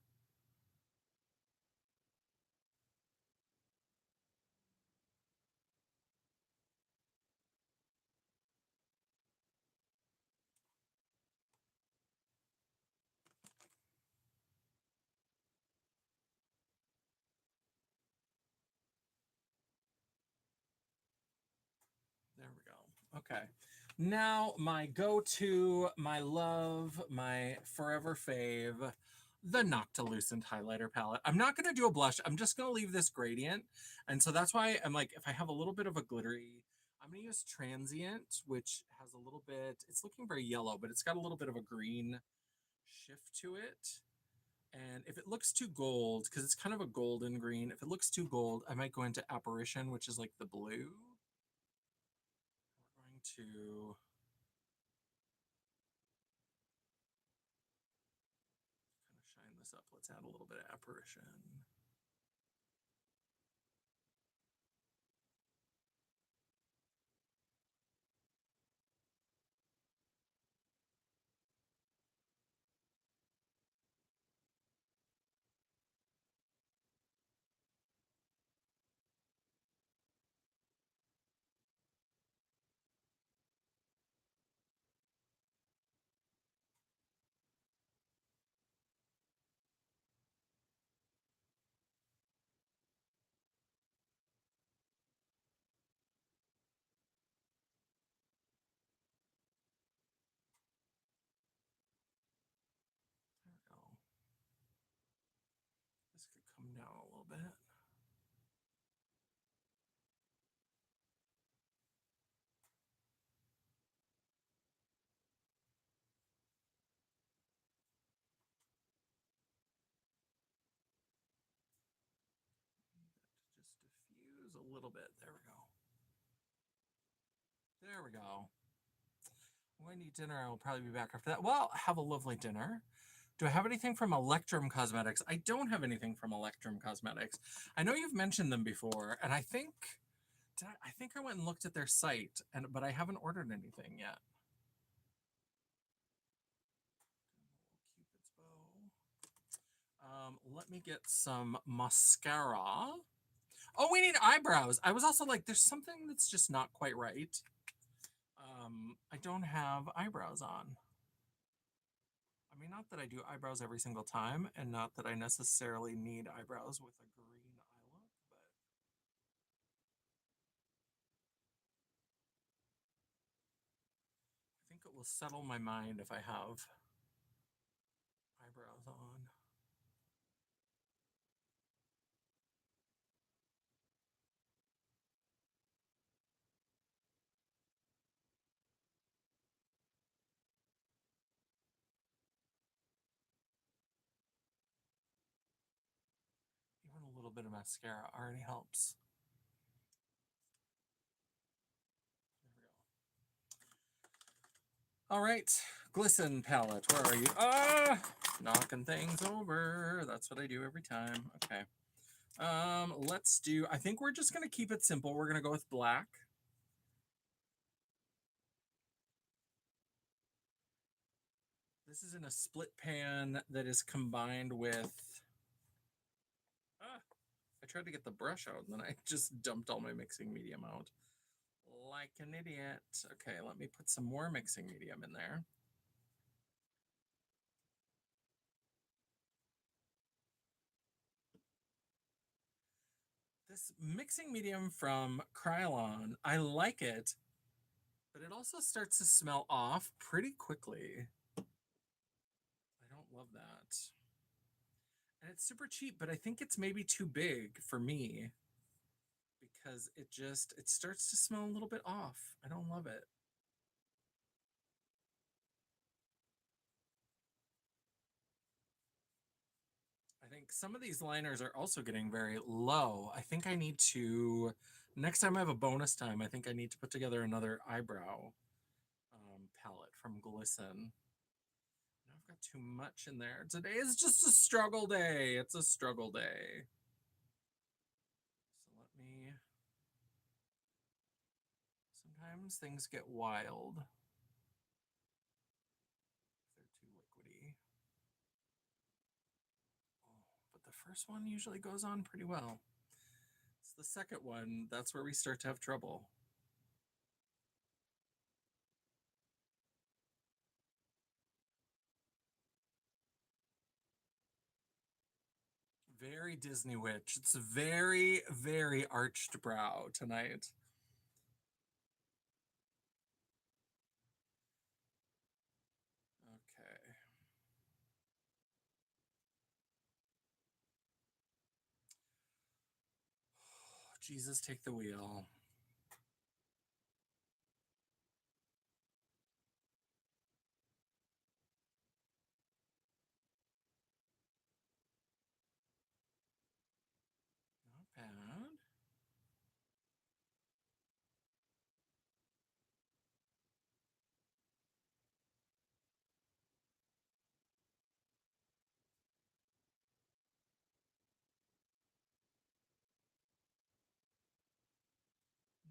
There we go. Okay. Now my go-to, my love, my forever fave, the Noctilucent highlighter palette. I'm not going to do a blush. I'm just going to leave this gradient. And so that's why I'm like, if I have a little bit of a glittery, I'm going to use Transient, which has a little bit, it's looking very yellow, but it's got a little bit of a green shift to it. And if it looks too gold, because it's kind of a golden green, if it looks too gold, I might go into Apparition, which is like the blue. We're going to kind of shine this up. Let's add a little bit of Apparition. There we go. This could come down a little bit. Just diffuse a little bit. There we go. There we go. When I eat dinner, I will probably be back after that. Well, have a lovely dinner. Do I have anything from Electrum Cosmetics? I don't have anything from Electrum Cosmetics. I know you've mentioned them before, and I think I think I went and looked at their site, but I haven't ordered anything yet. Cupid's bow. Let me get some mascara. Oh, we need eyebrows. I was also like, there's something that's just not quite right. I don't have eyebrows on. I mean, not that I do eyebrows every single time, and not that I necessarily need eyebrows with a green eye look, but I think it will settle my mind if I have eyebrows on. Even a little bit of mascara already helps. There we go. All right, Glisten palette, where are you? Ah, knocking things over. That's what I do every time. Okay. Let's do, I think we're just gonna keep it simple. We're gonna go with black. This is in a split pan that is combined with, ah, I tried to get the brush out and then I just dumped all my mixing medium out. Like an idiot. Okay, let me put some more mixing medium in there. This mixing medium from Krylon, I like it, But it also starts to smell off pretty quickly. I don't love that. And it's super cheap, but I think it's maybe too big for me because it starts to smell a little bit off. I don't love it. I think some of these liners are also getting very low. I think I need to next time I have a bonus time, I think I need to put together another eyebrow palette from Glisten. Now I've got too much in there. Today is just a struggle day. It's a struggle day. So let me. Sometimes things get wild. They're too liquidy. Oh, but the first one usually goes on pretty well. It's the second one, that's where we start to have trouble. Very Disney Witch. It's very, very arched brow tonight. Okay. Jesus, take the wheel. Not bad.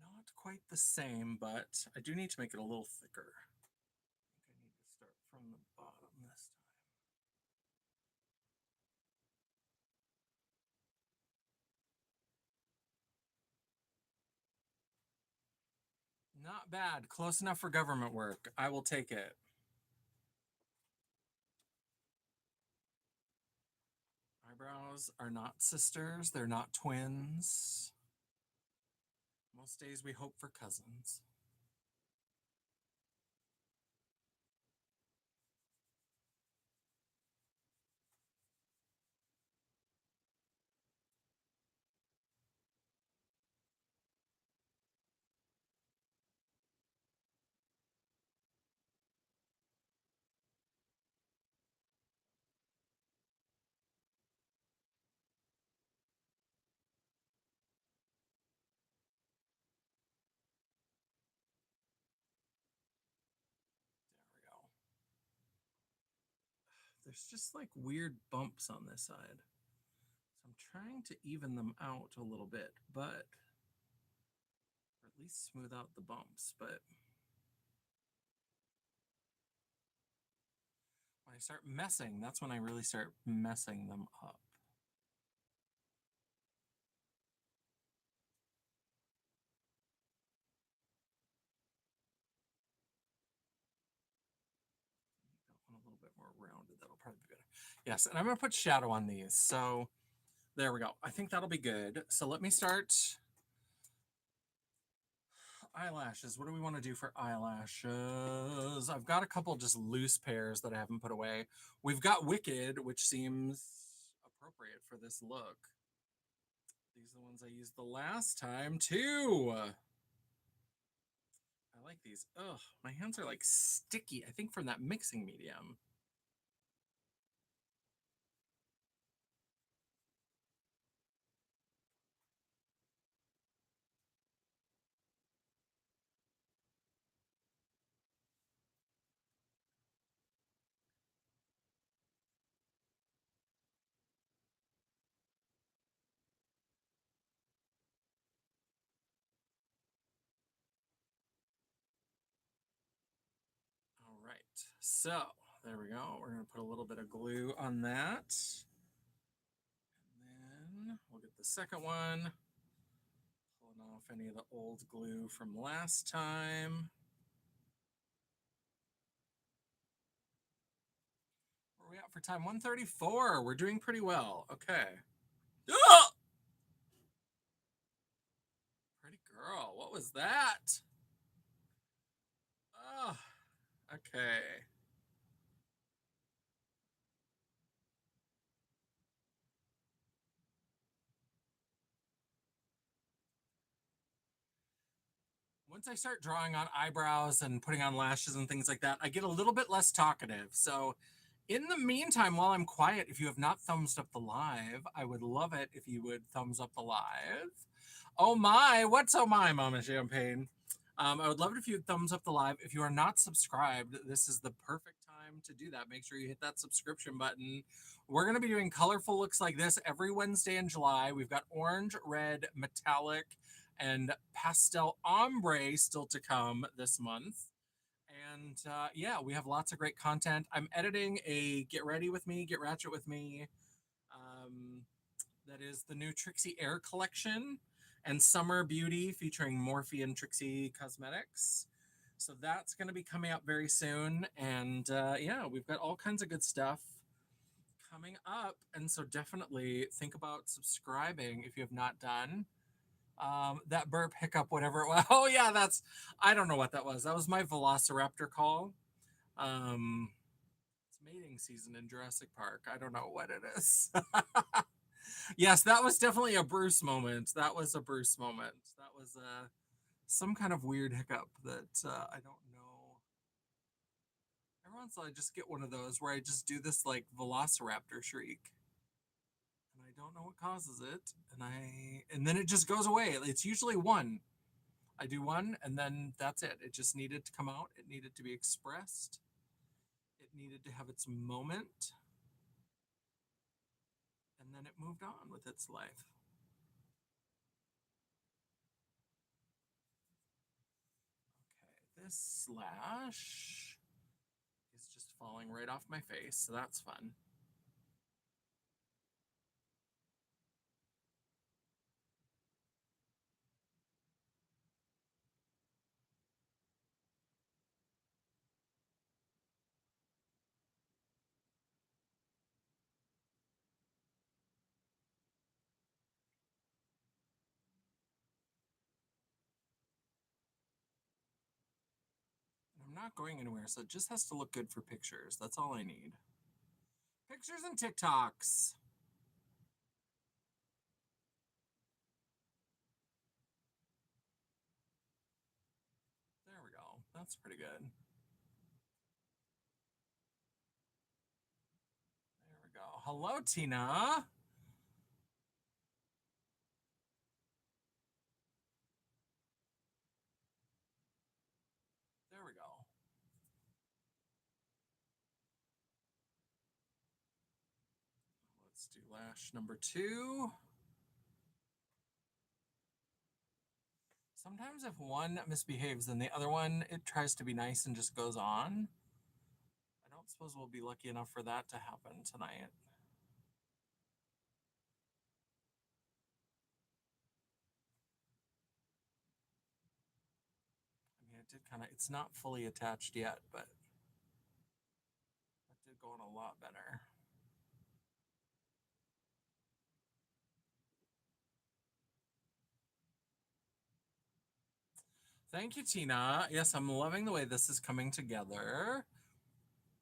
Not quite the same, but I do need to make it a little thicker. I think I need to start from the bottom this time. Not bad. Close enough for government work. I will take it. Eyebrows are not sisters, they're not twins. Most days we hope for cousins. There we go. There's just like weird bumps on this side. So I'm trying to even them out a little bit, but or at least smooth out the bumps. But when I start messing, that's when I really start messing them up. That one a little bit more rounded. That'll probably be better. Yes, and I'm gonna put shadow on these. So there we go. I think that'll be good. So let me start eyelashes. What do we want to do for eyelashes? I've got a couple just loose pairs that I haven't put away. We've got Wicked, which seems appropriate for this look. These are the ones I used the last time too. I like these. Ugh, my hands are like sticky. I think from that mixing medium. All right. So there we go. We're going to put a little bit of glue on that. And then we'll get the second one. Pulling off any of the old glue from last time. Where are we at for time? 134. We're doing pretty well. Okay. Ah! Pretty girl. What was that? Okay. Once I start drawing on eyebrows and putting on lashes and things like that, I get a little bit less talkative. So, in the meantime, while I'm quiet, if you have not thumbs up the live, I would love it if you would thumbs up the live. Oh my, what's oh my, Mama Champagne? I would love it if you would thumbs up the live. If you are not subscribed, this is the perfect time to do that. Make sure you hit that subscription button. We're going to be doing colorful looks like this every Wednesday in July. We've got orange, red, metallic, and pastel ombre still to come this month. And yeah, we have lots of great content. I'm editing a Get Ready With Me, Get Ratchet With Me. Um, that is the new Trixie Air collection and Summer Beauty featuring Morphe and Trixie Cosmetics. So that's going to be coming up very soon. And yeah, we've got all kinds of good stuff coming up. And so definitely think about subscribing if you have not done. That burp, hiccup, whatever it was. Oh, yeah, I don't know what that was. That was my velociraptor call. Um, it's mating season in Jurassic Park. I don't know what it is. Yes, that was definitely a Bruce moment. That was a Bruce moment. That was some kind of weird hiccup that I don't know. Every once in a while, I just get one of those where I just do this like velociraptor shriek, and I don't know what causes it, and then it just goes away. It's usually one. I do one, and then that's it. It just needed to come out. It needed to be expressed. It needed to have its moment, and then it moved on with its life. Okay, this slash is just falling right off my face, so that's fun. I'm not going anywhere, so it just has to look good for pictures. That's all I need. Pictures and TikToks. There we go. That's pretty good. There we go. Hello, Tina. There we go. Let's do lash number 2. Sometimes if one misbehaves, then the other one, it tries to be nice and just goes on. I don't suppose we'll be lucky enough for that to happen tonight. I mean, it did kind of, it's not fully attached yet, but that did go on a lot better. Thank you, Tina. Yes, I'm loving the way this is coming together.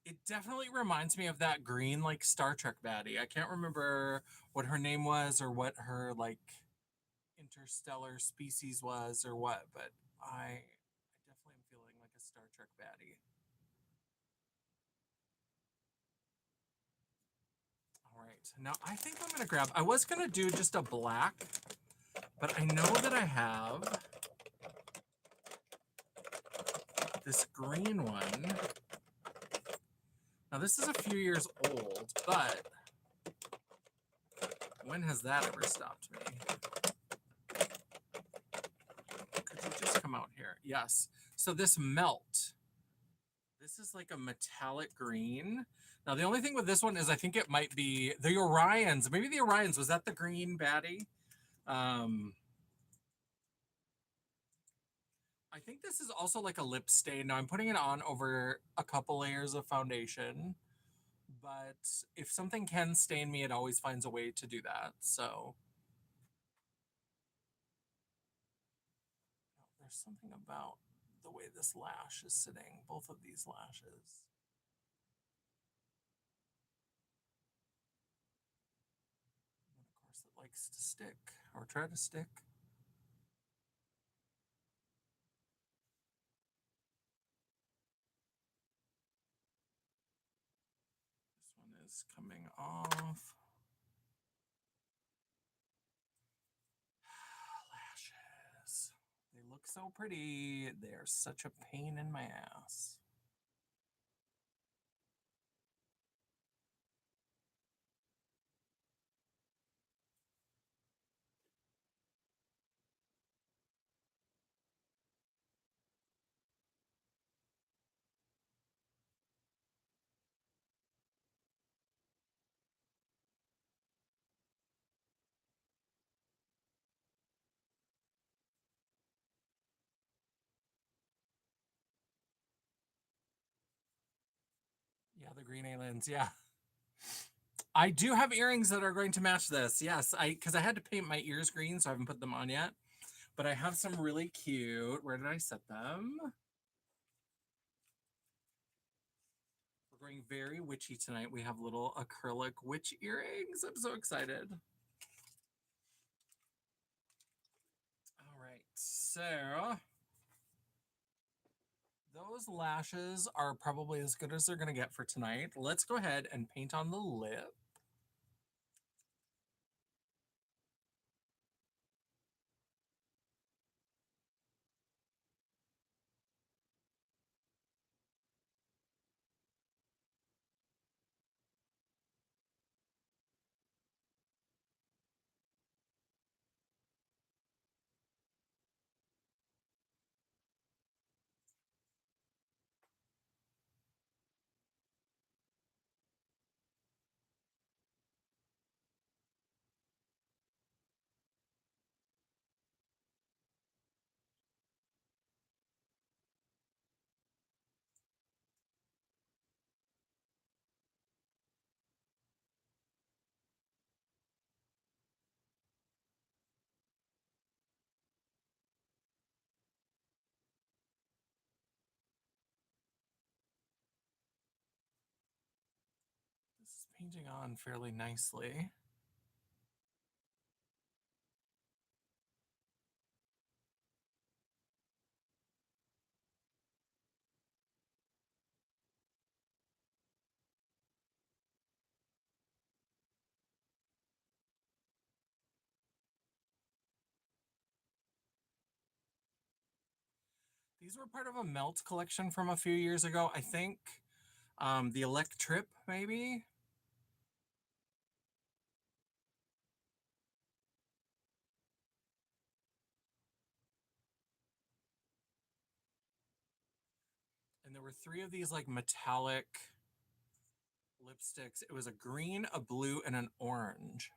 It definitely reminds me of that green, like Star Trek baddie. I can't remember what her name was or what her like interstellar species was or what, but I definitely am feeling like a Star Trek baddie. All right, now I think I'm gonna grab. I was gonna do just a black, but I know that I have this green one. Now this is a few years old, but when has that ever stopped me? Could you just come out here? Yes. So this melt. This is like a metallic green. Now the only thing with this one is I think it might be the Orions. Maybe the Orions, was that the green baddie? Um, I think this is also like a lip stain. Now I'm putting it on over a couple layers of foundation, but if something can stain me, it always finds a way to do that. So there's something about the way this lash is sitting, both of these lashes. And of course, it likes to stick or try to stick. This one is coming off. Lashes. They look so pretty. They're such a pain in my ass. Yeah, the green aliens. Yeah. I do have earrings that are going to match this. Yes, because I had to paint my ears green, so I haven't put them on yet. But I have some really cute. Where did I set them? We're going very witchy tonight. We have little acrylic witch earrings. I'm so excited. All right, so those lashes are probably as good as they're going to get for tonight. Let's go ahead and paint on the lip. This is painting on fairly nicely. These were part of a melt collection from a few years ago. I think the Electrip, maybe. And there were three of these like metallic lipsticks. It was a green, a blue, and an orange.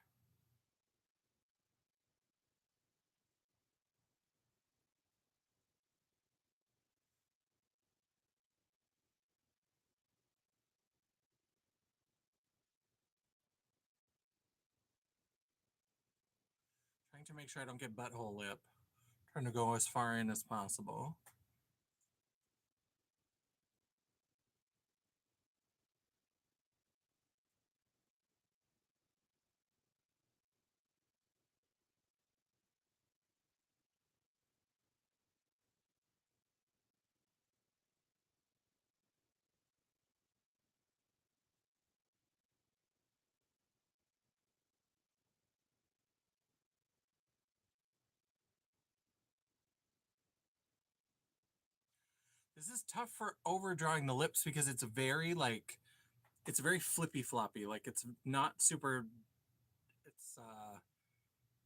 Trying to make sure I don't get butthole lip. Trying to go as far in as possible. This is tough for overdrawing the lips because it's very like it's very flippy floppy. Like it's not super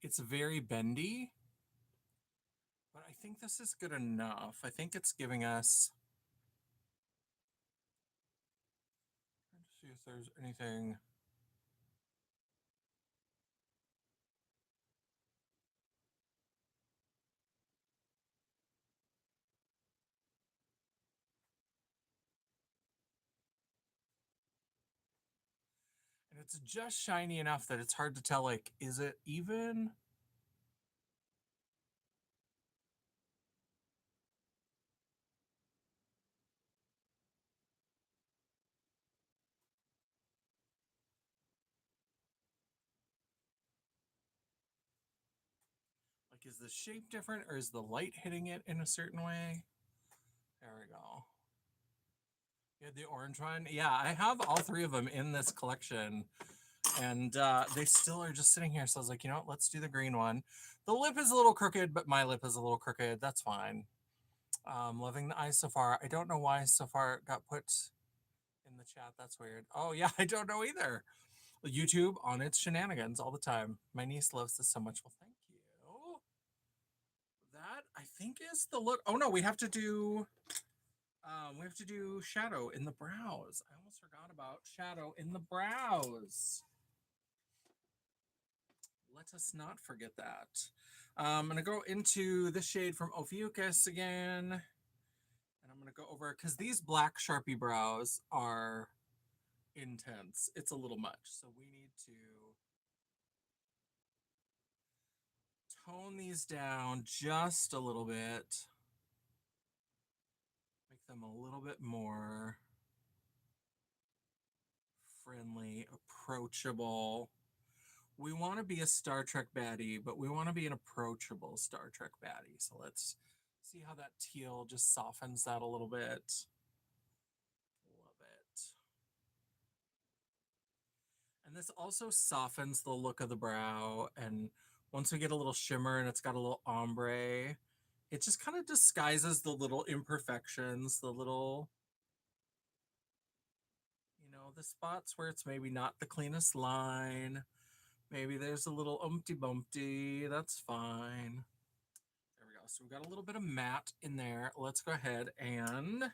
it's very bendy. But I think this is good enough. I think it's giving us trying to see if there's anything. And it's just shiny enough that it's hard to tell like is it even? Like, is the shape different or is the light hitting it in a certain way? There we go. You had the orange one? Yeah, I have all three of them in this collection. And they still are just sitting here. So I was like, you know what? Let's do the green one. The lip is a little crooked, but my lip is a little crooked. That's fine. Loving the eyes so far. I don't know why so far it got put in the chat. That's weird. Oh, yeah, I don't know either. YouTube on its shenanigans all the time. My niece loves this so much. Well, thank you. That I think is the look. Oh no, we have to do shadow in the brows. I almost forgot about shadow in the brows. Let us not forget that. I'm gonna go into the shade from Ophiuchus again, and I'm gonna go over because these black Sharpie brows are intense. It's a little much, so we need to tone these down just a little bit. Make them a little bit more friendly, approachable. We want to be a Star Trek baddie, but we want to be an approachable Star Trek baddie. So let's see how that teal just softens that a little bit. Love it. And this also softens the look of the brow. And once we get a little shimmer and it's got a little ombre, it just kind of disguises the little imperfections, the little, the spots where it's maybe not the cleanest line. Maybe there's a little umpty bumpty. That's fine. There we go. So we've got a little bit of matte in there. Let's go ahead and where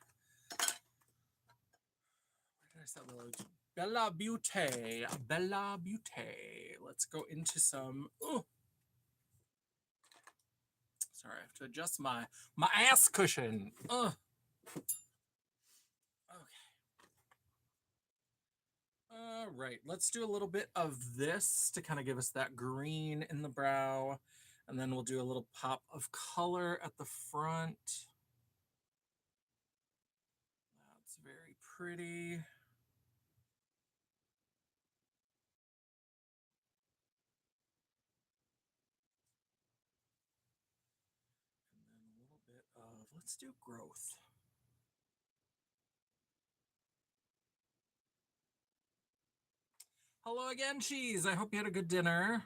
did I set the Bella Beauty? Bella Beauty. Let's go into some. Oh, sorry, I have to adjust my ass cushion. Okay. All right, let's do a little bit of this to kind of give us that green in the brow. And then we'll do a little pop of color at the front. That's very pretty. And then a little bit of, let's do growth. Hello again, Cheese. I hope you had a good dinner.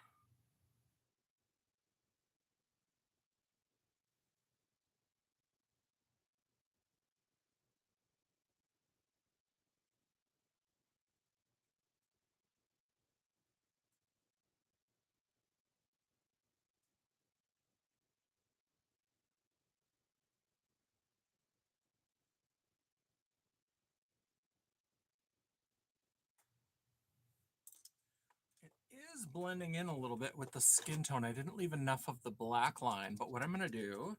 It is blending in a little bit with the skin tone. I didn't leave enough of the black line, but what I'm going to do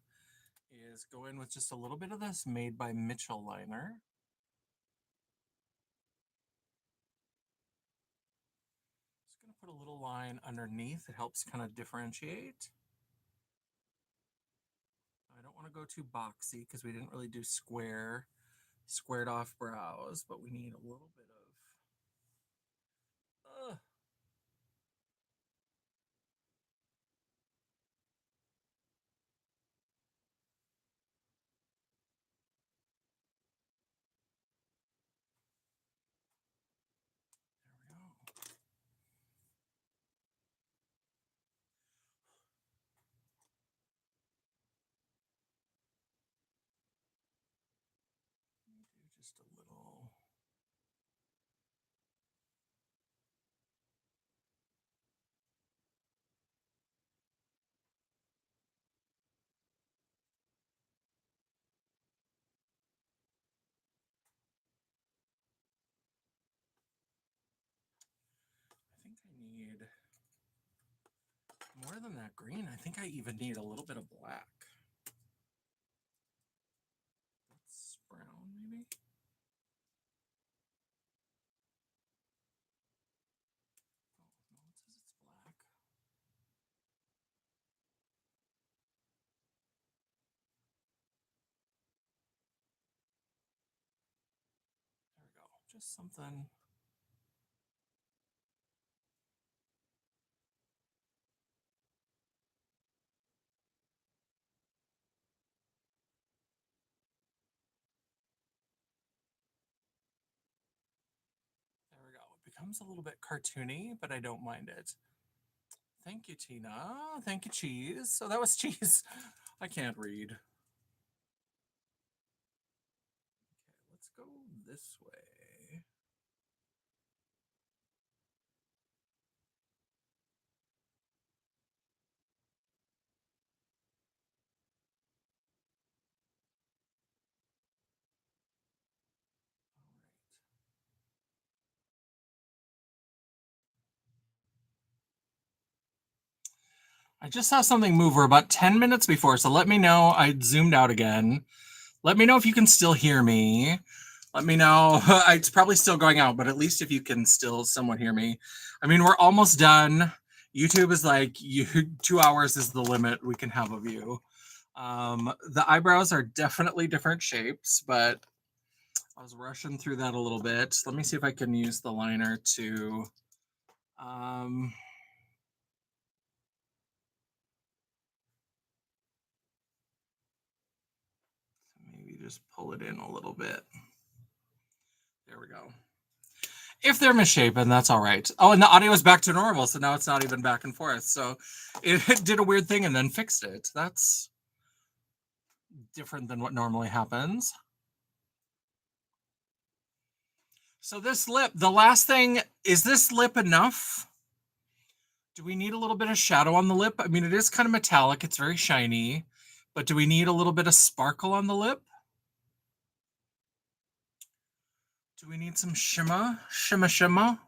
is go in with just a little bit of this Made by Mitchell liner. Just going to put a little line underneath. It helps kind of differentiate. I don't want to go too boxy because we didn't really do squared off brows, but we need a little bit of there we go. Do just a little. I think I need more than that green. I think I even need a little bit of black. That's brown, maybe? Oh, no, it says it's black. There we go. Just something. becomes a little bit cartoony, but I don't mind it. Thank you, Tina. Thank you, Cheese. So that was Cheese. I can't read. Okay, let's go this way. I just saw something move. We're about 10 minutes before, so let me know. I zoomed out again. Let me know if you can still hear me. Let me know. It's probably still going out, but at least if you can still somewhat hear me. I mean, we're almost done. YouTube is like, 2 hours is the limit we can have of you. The eyebrows are definitely different shapes, but I was rushing through that a little bit. Let me see if I can use the liner to maybe just pull it in a little bit. There we go. If they're misshapen, that's all right. Oh, and the audio is back to normal, so now it's not even back and forth. So it did a weird thing and then fixed it. That's different than what normally happens. So this lip, the last thing, is this lip enough? Do we need a little bit of shadow on the lip? I mean, it is kind of metallic. It's very shiny. But do we need a little bit of sparkle on the lip? Do we need some shimmer? Shimmer?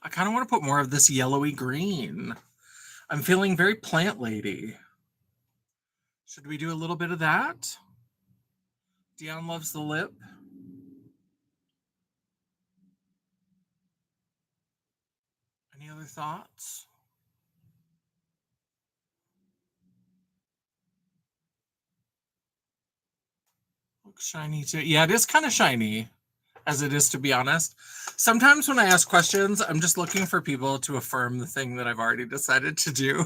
I kind of want to put more of this yellowy green. I'm feeling very plant lady. Should we do a little bit of that? Dion loves the lip. Any other thoughts? Looks shiny too. Yeah, it is kind of shiny, as it is, to be honest. Sometimes when I ask questions, I'm just looking for people to affirm the thing that I've already decided to do.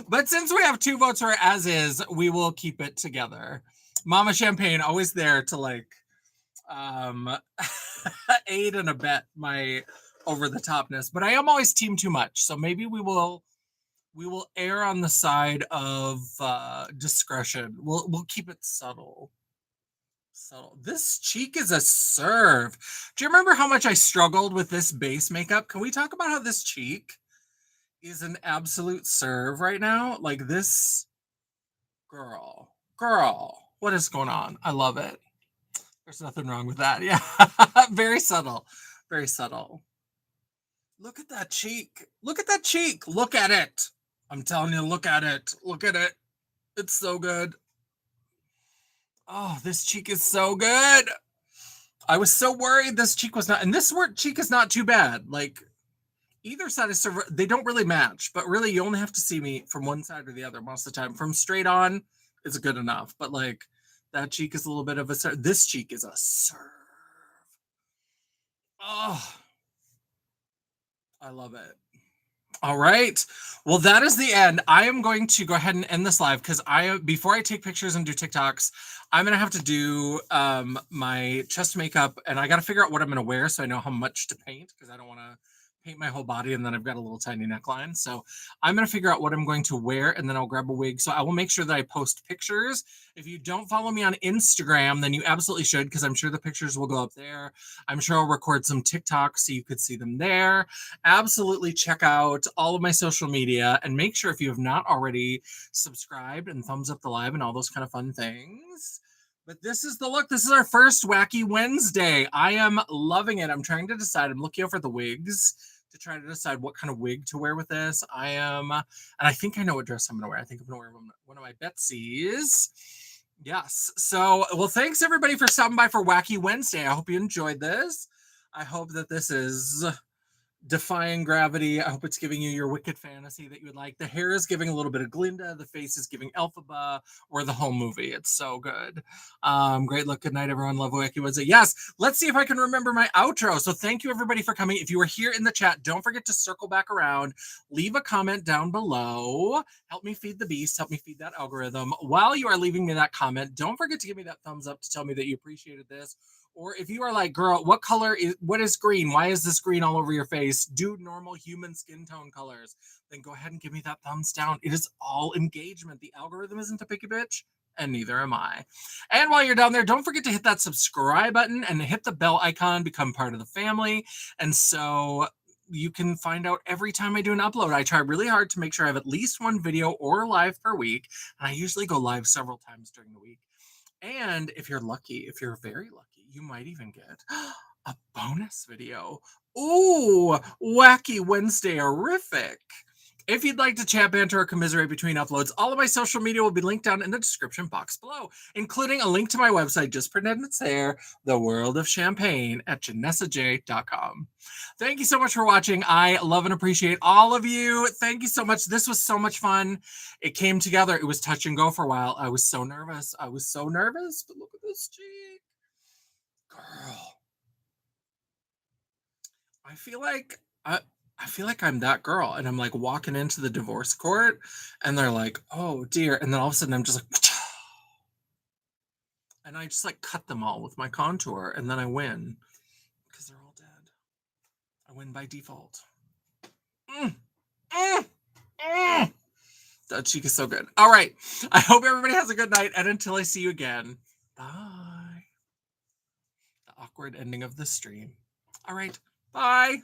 But since we have 2 votes for as is, we will keep it together. Mama Champagne always there to like aid and abet my over the topness, but I am always team too much, so maybe we will err on the side of discretion. We'll keep it subtle. This cheek is a serve. Do you remember how much I struggled with this base makeup? Can we talk about how this cheek is an absolute serve right now? Like this girl, what is going on? I love it. There's nothing wrong with that. Yeah. Very subtle. Very subtle. Look at that cheek. Look at that cheek. Look at it. I'm telling you, look at it. Look at it. It's so good. Oh, this cheek is so good. I was so worried this cheek was not, and this cheek is not too bad. Like either side is, they don't really match, but really you only have to see me from one side or the other most of the time. From straight on, it's good enough. But like that cheek is a little bit of a serve. This cheek is a serve. Oh, I love it. All right. Well, that is the end. I am going to go ahead and end this live because before I take pictures and do TikToks, I'm gonna have to do my chest makeup, and I got to figure out what I'm gonna wear so I know how much to paint because I don't want to paint my whole body and then I've got a little tiny neckline. So I'm gonna figure out what I'm going to wear and then I'll grab a wig. So I will make sure that I post pictures. If you don't follow me on Instagram, then you absolutely should because I'm sure the pictures will go up there. I'm sure I'll record some TikToks so you could see them there. Absolutely check out all of my social media and make sure if you have not already subscribed and thumbs up the live and all those kind of fun things. But this is the look. This is our first Wacky Wednesday. I am loving it. I'm trying to decide. I'm looking over the wigs to try to decide what kind of wig to wear with this. And I think I know what dress I'm going to wear. I think I'm going to wear one of my Betsy's. Yes. So, well, thanks everybody for stopping by for Wacky Wednesday. I hope you enjoyed this. I hope that this is defying gravity. I hope it's giving you your wicked fantasy that you would like. The hair is giving a little bit of Glinda. The face is giving Elphaba, or the whole movie. It's so good. Great look. Good night, everyone. Love Wacky Wednesday. Yes, let's see if I can remember my outro. So thank you, everybody, for coming. If you were here in the chat, don't forget to circle back around. Leave a comment down below. Help me feed the beast. Help me feed that algorithm. While you are leaving me that comment, don't forget to give me that thumbs up to tell me that you appreciated this. Or if you are like, girl, what is green? Why is this green all over your face? Do normal human skin tone colors. Then go ahead and give me that thumbs down. It is all engagement. The algorithm isn't a picky bitch, and neither am I. And while you're down there, don't forget to hit that subscribe button and hit the bell icon, become part of the family. And so you can find out every time I do an upload. I try really hard to make sure I have at least one video or live per week. And I usually go live several times during the week. And if you're lucky, if you're very lucky, you might even get a bonus video. Ooh, Wacky Wednesday-erific. If you'd like to chat, banter, or commiserate between uploads, all of my social media will be linked down in the description box below, including a link to my website, just pretend it's there, The World of Champagne at janessaj.com. Thank you so much for watching. I love and appreciate all of you. Thank you so much. This was so much fun. It came together. It was touch and go for a while. I was so nervous. But look at this cheek. Girl. I feel like I'm that girl, and I'm like walking into the divorce court, and they're like, "Oh dear," and then all of a sudden I'm just like, and I just like cut them all with my contour, and then I win because they're all dead. I win by default. That cheek is so good. All right, I hope everybody has a good night, and until I see you again, bye. The awkward ending of the stream. All right, bye.